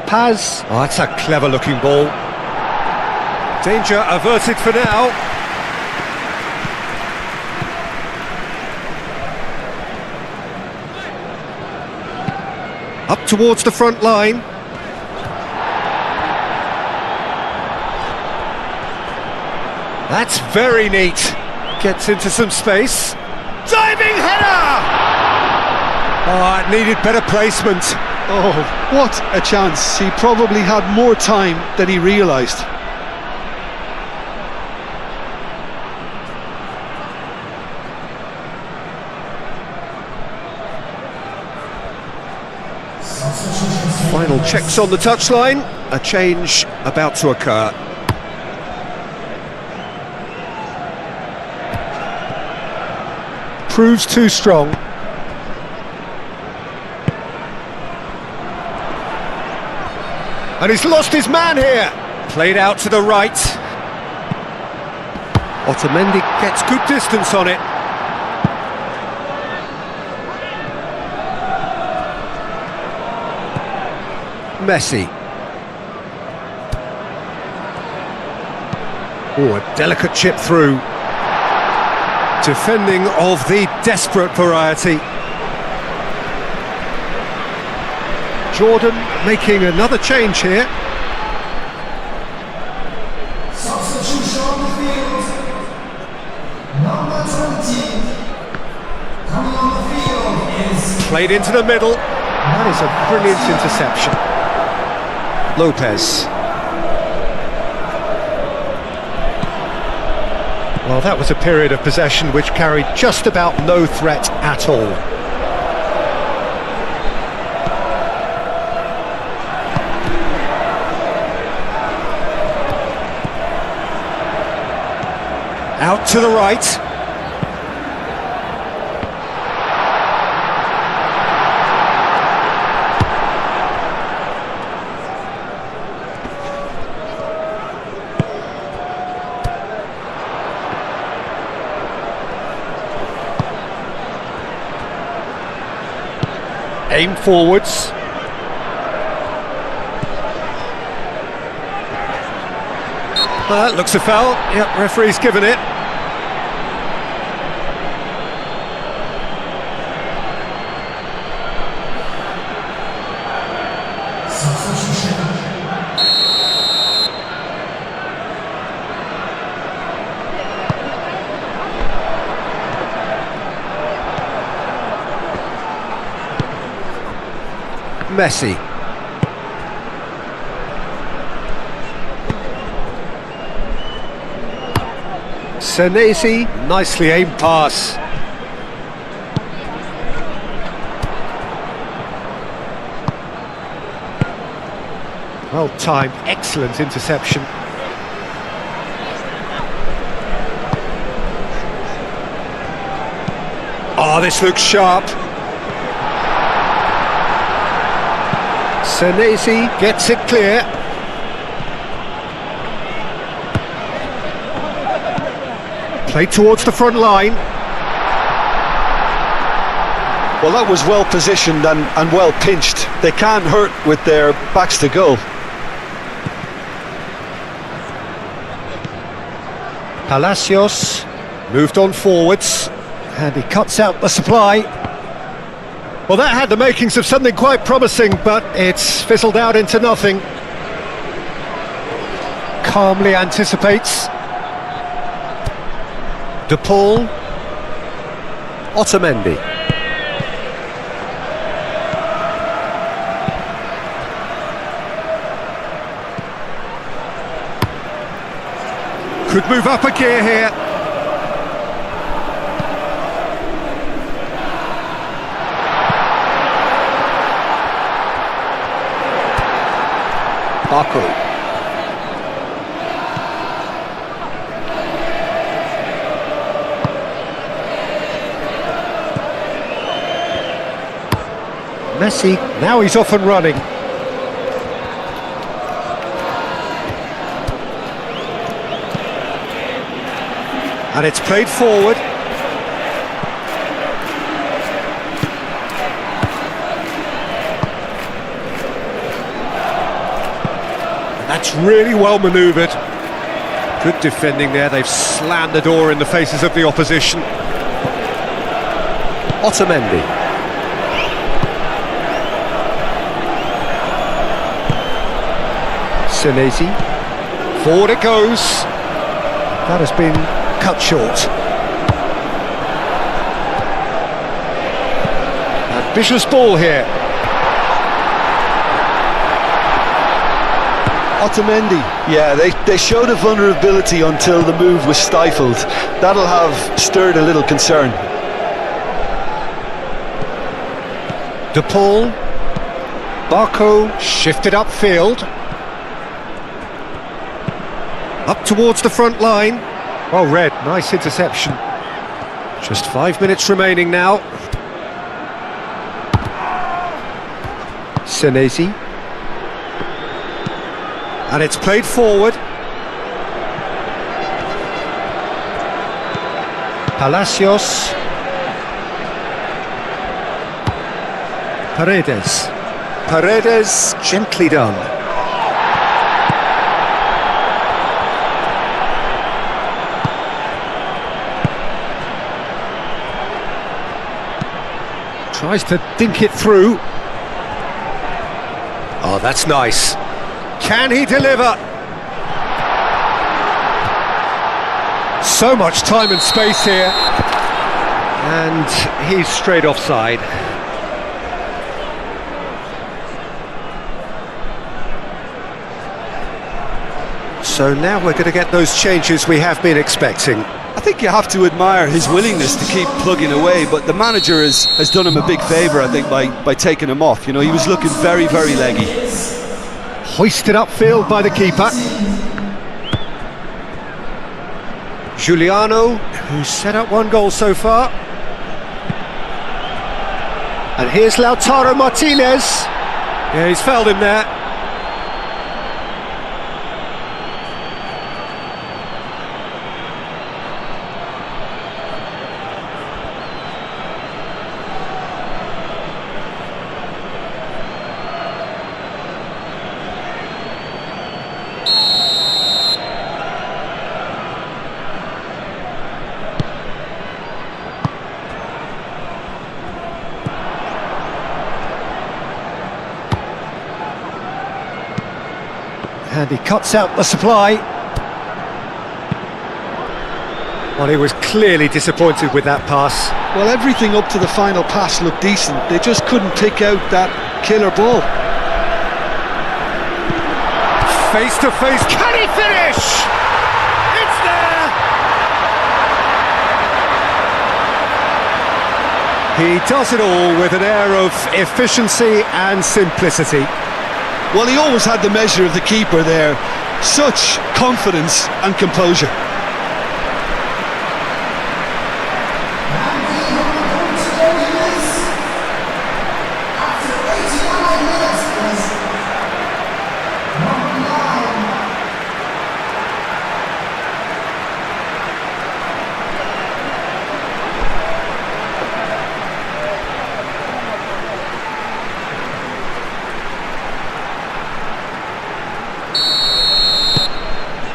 Paz. Oh, that's a clever looking ball. Danger averted for now. Up towards the front line. That's very neat. Gets into some space. Diving header! Oh, it needed better placement. Oh, what a chance. He probably had more time than he realised. Final checks on the touchline. A change about to occur. Proves too strong. And he's lost his man here. Played out to the right. Otamendi gets good distance on it. Messi. Oh, a delicate chip through. Defending of the desperate variety. Jordan making another change here. Substitution on the field. Number 20. Coming on the field is... Played into the middle. That is a brilliant interception. Lopez. Well, that was a period of possession which carried just about no threat at all. Out to the right. Aim forwards. That looks a foul. Yep, referee's given it. Messi. Senesi, nicely aimed pass. Well timed, excellent interception. Oh, this looks sharp. Senesi gets it clear. Played towards the front line. Well, that was well positioned and well pinched. They can't hurt with their backs to goal. Palacios moved on forwards. And he cuts out the supply. Well, that had the makings of something quite promising, but it's fizzled out into nothing. Calmly anticipates. De Paul. Otamendi. Could move up a gear here. Baku. Messi, now he's off and running. And it's played forward. And that's really well manoeuvred. Good defending there, they've slammed the door in the faces of the opposition. Otamendi. Senesi. Forward it goes. That has been cut short. Ambitious ball here. Otamendi, yeah, they showed a vulnerability until the move was stifled. That'll have stirred a little concern. De Paul. Baku shifted upfield. Up towards the front line. Well read, nice interception. Just 5 minutes remaining now. Senesi. And it's played forward. Palacios. Paredes. Paredes, gently done. Tries to dink it through. Oh, that's nice. Can he deliver? So much time and space here. And he's straight offside. So now we're going to get those changes we have been expecting. I think you have to admire his willingness to keep plugging away, but the manager has done him a big favour, I think, by taking him off. You know, he was looking very, very leggy. Hoisted upfield by the keeper. Giuliano, who's set up one goal so far. And here's Lautaro Martinez. Yeah, he's fouled him there. And he cuts out the supply. Well, he was clearly disappointed with that pass. Well, everything up to the final pass looked decent. They just couldn't pick out that killer ball. Face to face, can he finish? It's there! He does it all with an air of efficiency and simplicity. Well, he always had the measure of the keeper there. Such confidence and composure.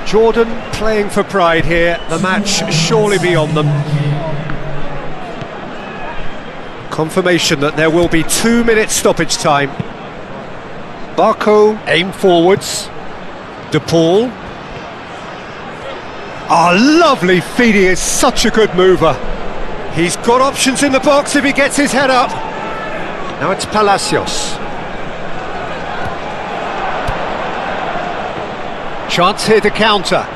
Jordan playing for pride here, the match surely beyond them. Confirmation that there will be 2-minute stoppage time. Barco, aim forwards. De Paul. Lovely feed, he is such a good mover. He's got options in the box if he gets his head up. Now it's Palacios. Chance here to counter.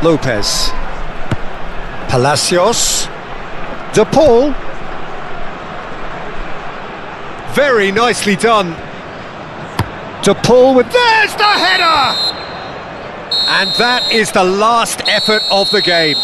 Lopez. Palacios. De Paul. Very nicely done. De Paul with... There's the header! And that is the last effort of the game.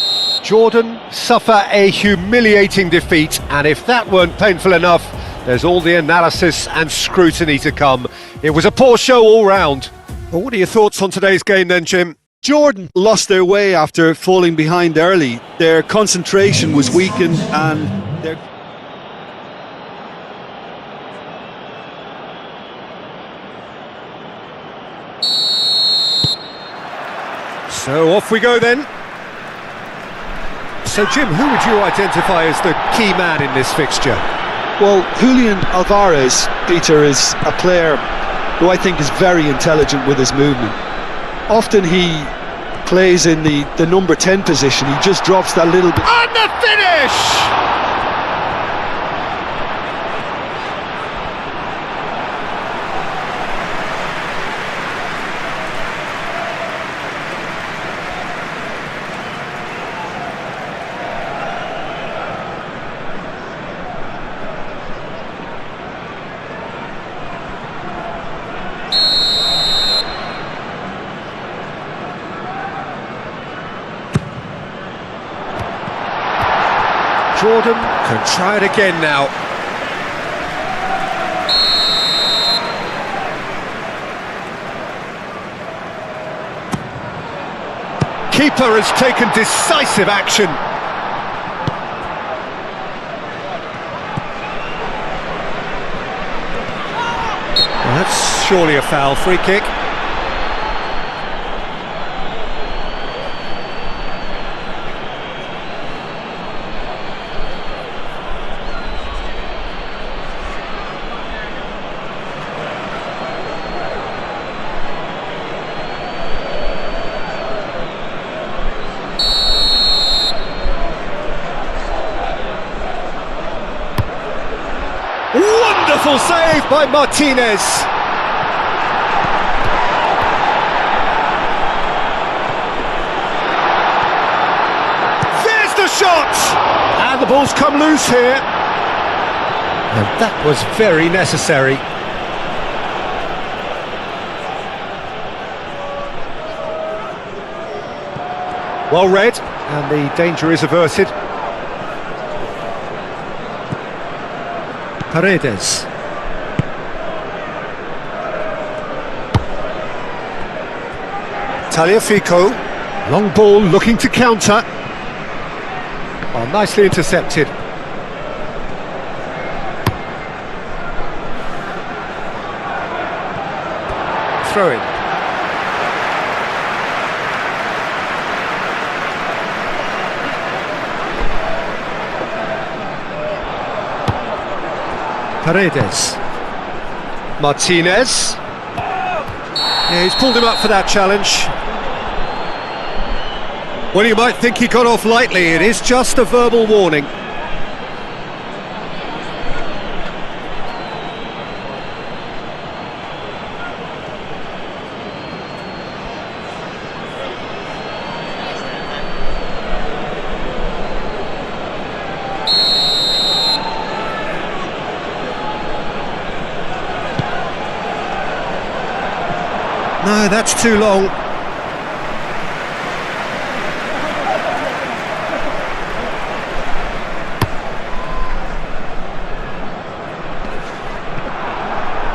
Jordan suffer a humiliating defeat, and if that weren't painful enough, there's all the analysis and scrutiny to come. It was a poor show all round. Well, what are your thoughts on today's game then, Jim? Jordan lost their way after falling behind early. Their concentration was weakened and their... So off we go then. So Jim, who would you identify as the key man in this fixture? Well, Julian Alvarez, Peter, is a player who I think is very intelligent with his movement. Often he plays in the number 10 position, he just drops that little bit. And the finish! Jordan can try it again now. Keeper has taken decisive action. Well, that's surely a foul. Free kick. Wonderful save by Martinez. There's the shot! And the ball's come loose here. And that was very necessary. Well read, and the danger is averted. Paredes. Tagliafico. Long ball looking to counter. Oh, nicely intercepted. Throw in. Paredes. Martinez. Yeah, he's pulled him up for that challenge. Well, you might think he got off lightly. It is just a verbal warning. No, that's too long.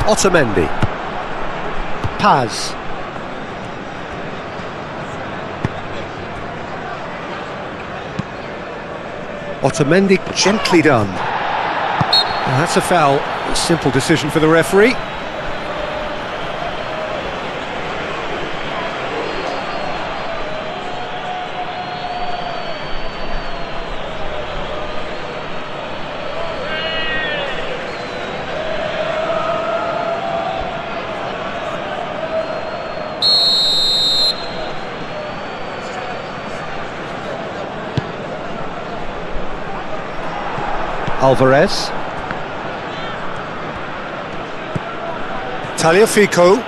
Otamendi. Paz. Otamendi, gently done. Well, that's a foul. A simple decision for the referee. Alvarez. Tagliafico.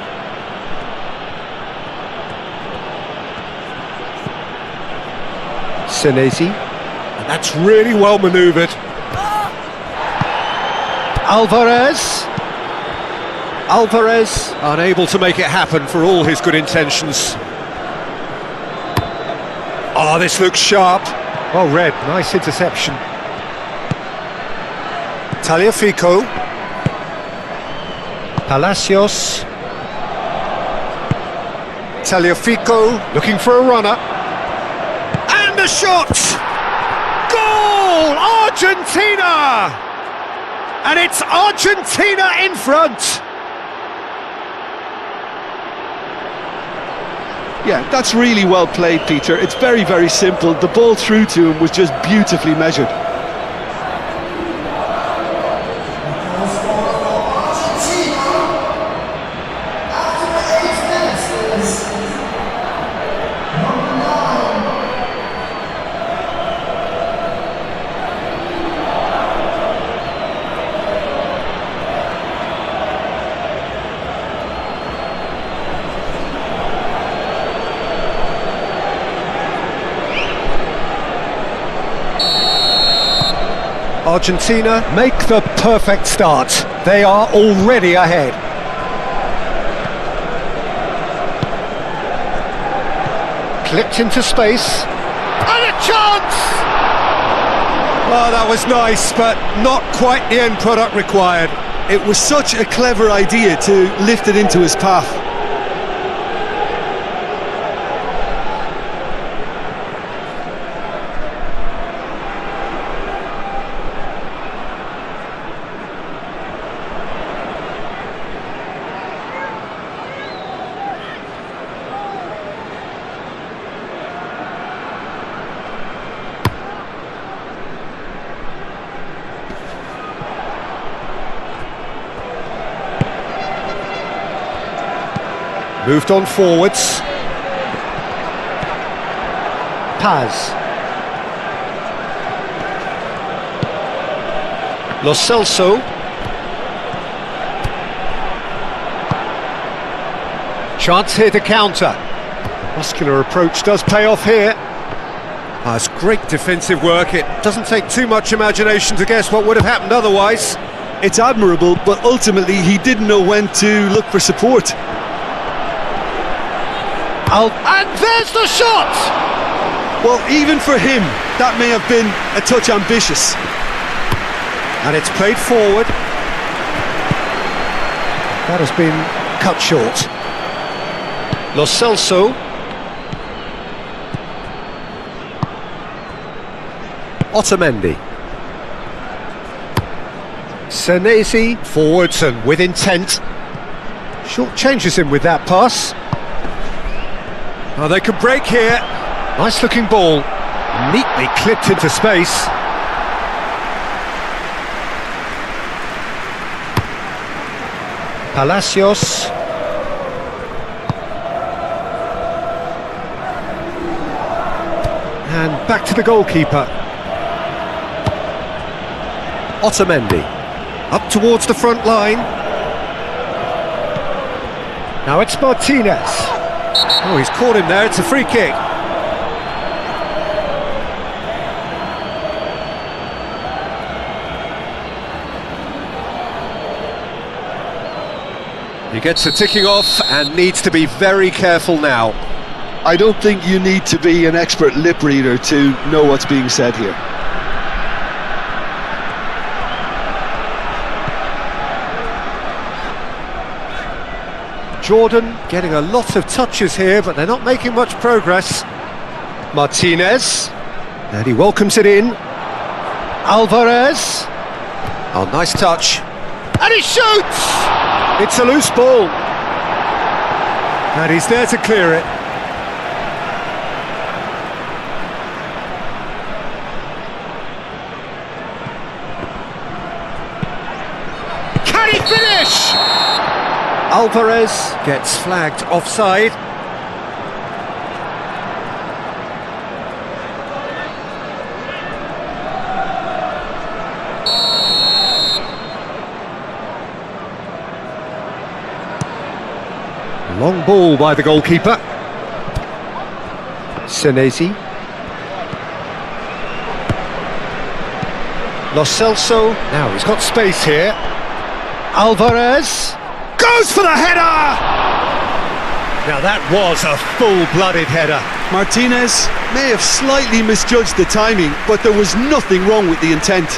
Senesi. And that's really well manoeuvred. Alvarez. Alvarez unable to make it happen for all his good intentions. Oh, this looks sharp. Well read, nice interception. Tagliafico. Palacios. Tagliafico looking for a runner. And a shot! Goal! Argentina! And it's Argentina in front! Yeah, that's really well played, Peter. It's very, very simple. The ball through to him was just beautifully measured. Argentina make the perfect start. They are already ahead. Clipped into space. And a chance! Oh, that was nice, but not quite the end product required. It was such a clever idea to lift it into his path. Moved on forwards. Paz. Lo Celso. Chance here to counter. Muscular approach does pay off here. It's great defensive work. It doesn't take too much imagination to guess what would have happened otherwise. It's admirable, but ultimately he didn't know when to look for support. And there's the shot! Well, even for him, that may have been a touch ambitious. And it's played forward. That has been cut short. Lo Celso. Otamendi. Senesi forwards and with intent. Short changes him with that pass. Oh, they could break here. Nice looking ball. Neatly clipped into space. Palacios. And back to the goalkeeper. Otamendi. Up towards the front line. Now it's Martinez. Oh, he's caught him there, it's a free kick. He gets the ticking off and needs to be very careful now. I don't think you need to be an expert lip reader to know what's being said here. Jordan getting a lot of touches here, but they're not making much progress. Martinez, and he welcomes it in. Alvarez. Oh, nice touch. And he shoots! It's a loose ball. And he's there to clear it. Can he finish? Alvarez gets flagged offside. long ball by the goalkeeper. Senesi. Lo Celso. Now he's got space here. Alvarez. Goes for the header! Now that was a full-blooded header. Martinez may have slightly misjudged the timing, but there was nothing wrong with the intent.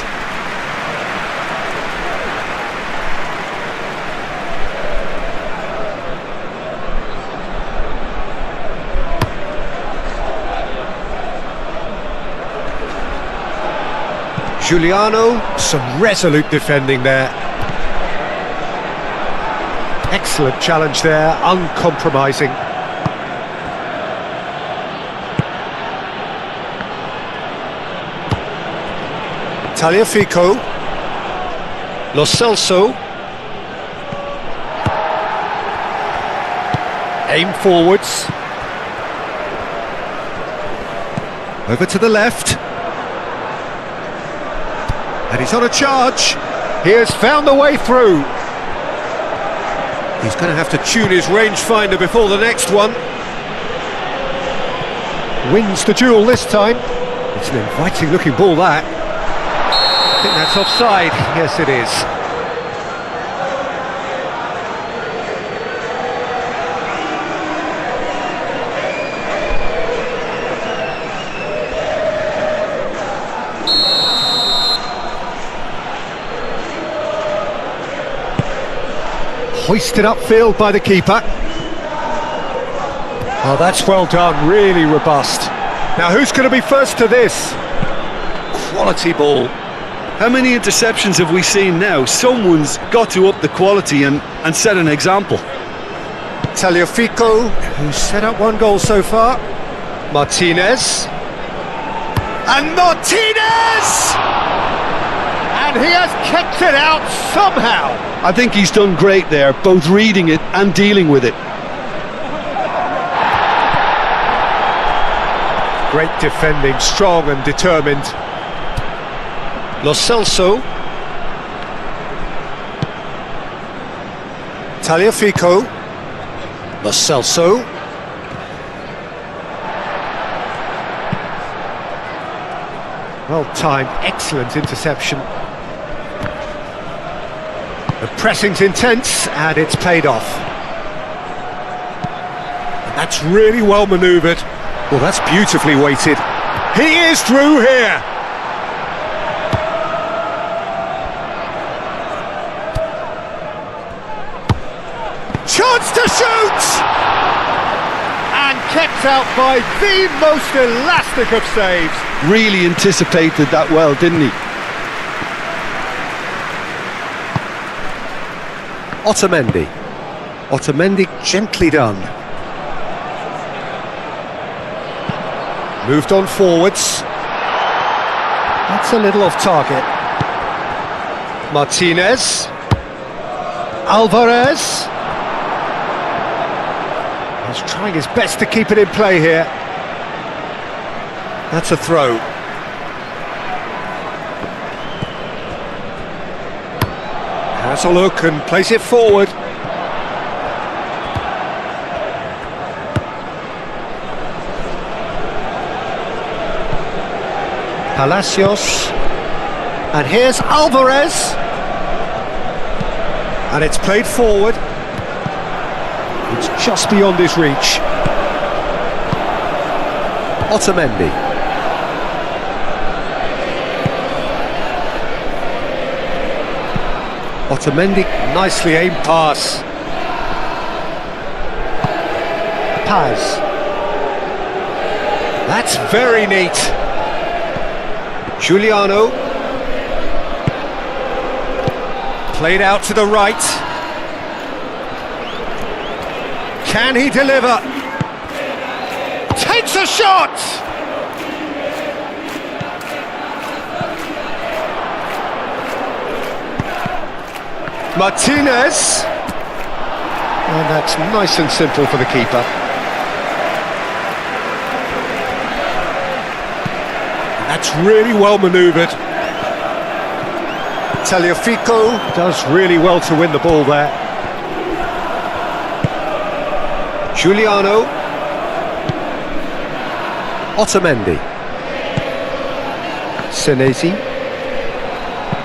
Giuliano, some resolute defending there. Excellent challenge there, uncompromising. Tagliafico. Lo Celso. Aim forwards. Over to the left. And he's on a charge. He has found the way through. He's going to have to tune his rangefinder before the next one. Wins the duel this time. It's an inviting looking ball, that. I think that's offside. Yes, it is. Hoisted upfield by the keeper. Oh, that's well done, really robust. Now who's going to be first to this? Quality ball. How many interceptions have we seen now? Someone's got to up the quality and set an example. Tagliafico, who's set up one goal so far. Martinez. And Martinez! And he has kept it out somehow. I think he's done great there, both reading it and dealing with it. Great defending, strong and determined. Lo Celso. Tagliafico. Lo Celso. Well timed, excellent interception. The pressing's intense and it's paid off. And that's really well manoeuvred. Well, that's beautifully weighted. He is through here. Chance to shoot! And kept out by the most elastic of saves. Really anticipated that well, didn't he? Otamendi. Otamendi gently done. Moved on forwards. That's a little off target. Martinez. Alvarez. He's trying his best to keep it in play here. That's a throw. Has a look and plays it forward. Palacios. And here's Alvarez. And it's played forward. It's just beyond his reach. Otamendi. Otamendi, nicely aimed pass. Paz. That's very neat. Giuliano. Played out to the right. Can he deliver? Takes a shot! Martinez. And that's nice and simple for the keeper. That's really well manoeuvred. Tagliafico does really well to win the ball there. Giuliano. Otamendi. Senesi.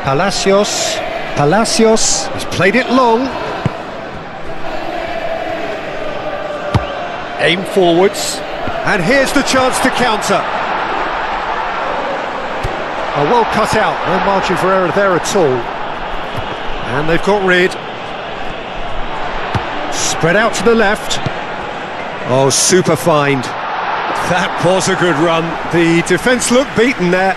Palacios. Palacios. He's played it long. Aim forwards. And here's the chance to counter. Oh, well cut out. No margin for error there at all. And they've got rid. Spread out to the left. Oh, super find. That was a good run. The defence looked beaten there.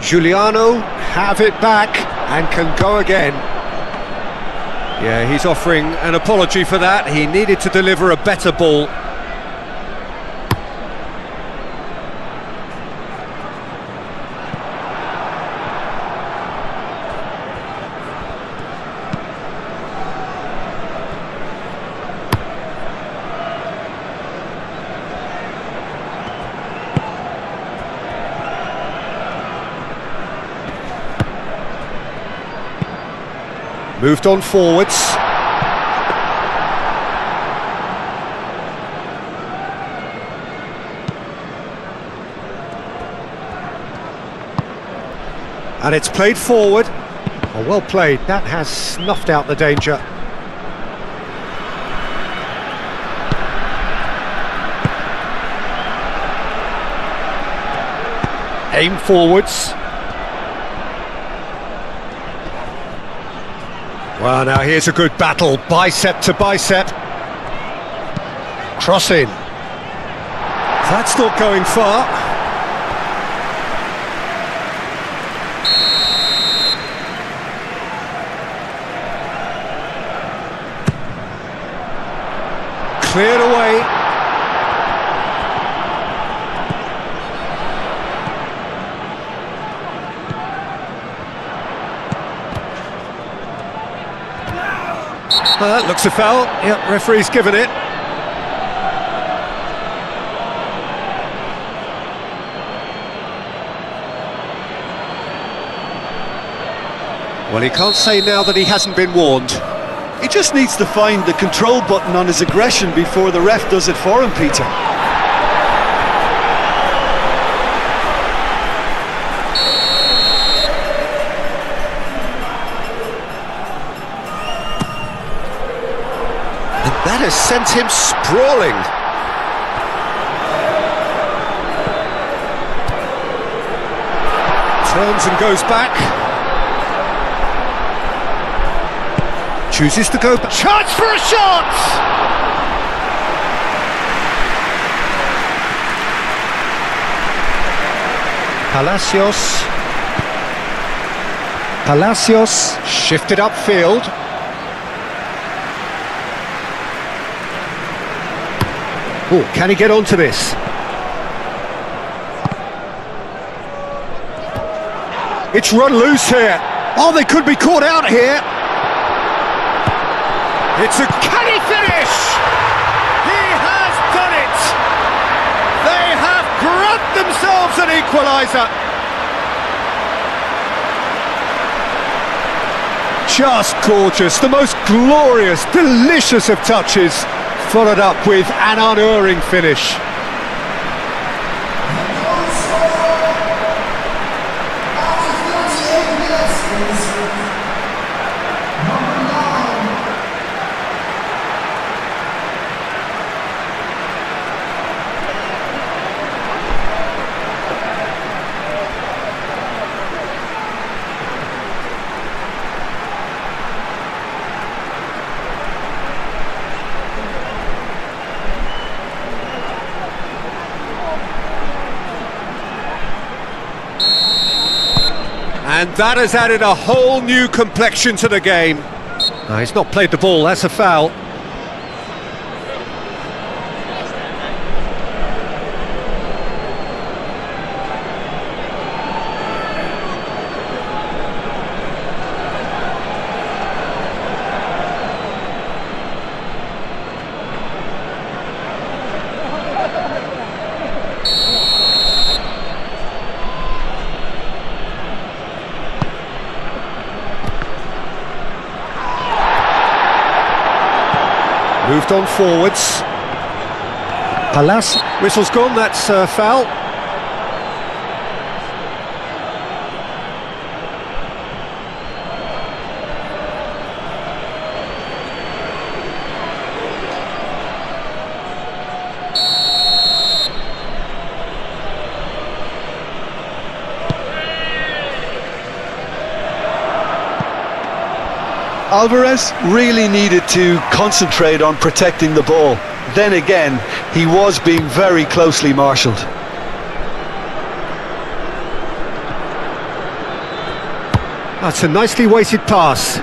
Giuliano have it back and can go again. Yeah, he's offering an apology for that. He needed to deliver a better ball. Moved on forwards. And it's played forward. Oh, well played. That has snuffed out the danger. Aim forwards. Well, now here's a good battle, bicep to bicep. Crossing. That's not going far. Cleared away. That looks a foul. Yep, referee's given it. Well, he can't say now that he hasn't been warned. He just needs to find the control button on his aggression before the ref does it for him, Peter. That has sent him sprawling. Turns and goes back. Chooses to go back. Chance for a shot! Palacios. Palacios shifted upfield. Oh, can he get onto this? It's run loose here. Oh, they could be caught out here. Can he finish? He has done it. They have grabbed themselves an equaliser. Just gorgeous. The most glorious, delicious of touches, followed up with an unerring finish. And that has added a whole new complexion to the game. No, he's not played the ball, that's a foul. Moved on forwards. Palas. Whistle's gone, that's foul. Alvarez really needed to concentrate on protecting the ball. Then again, he was being very closely marshalled. That's a nicely weighted pass.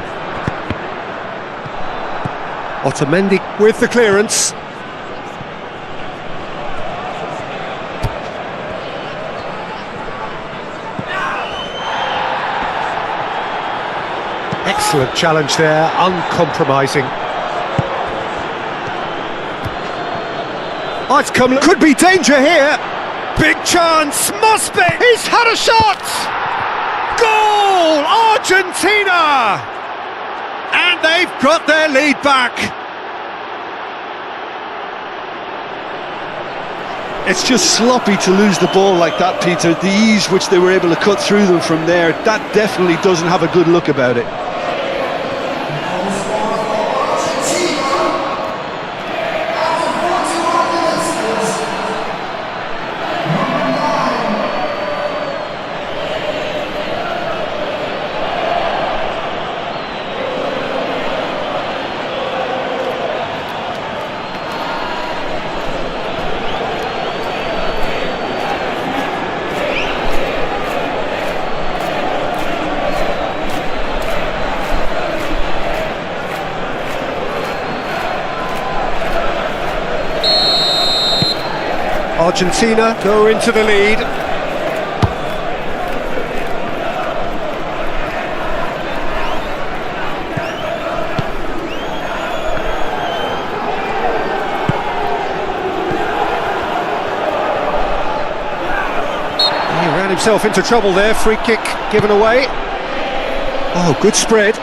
Otamendi with the clearance. Excellent challenge there, uncompromising. Oh, it's come. Could be danger here. Big chance, must be. He's had a shot. Goal, Argentina! And they've got their lead back. It's just sloppy to lose the ball like that, Peter. The ease which they were able to cut through them from there, that definitely doesn't have a good look about it. Argentina go into the lead. He ran himself into trouble there, free kick given away. Oh, good spread.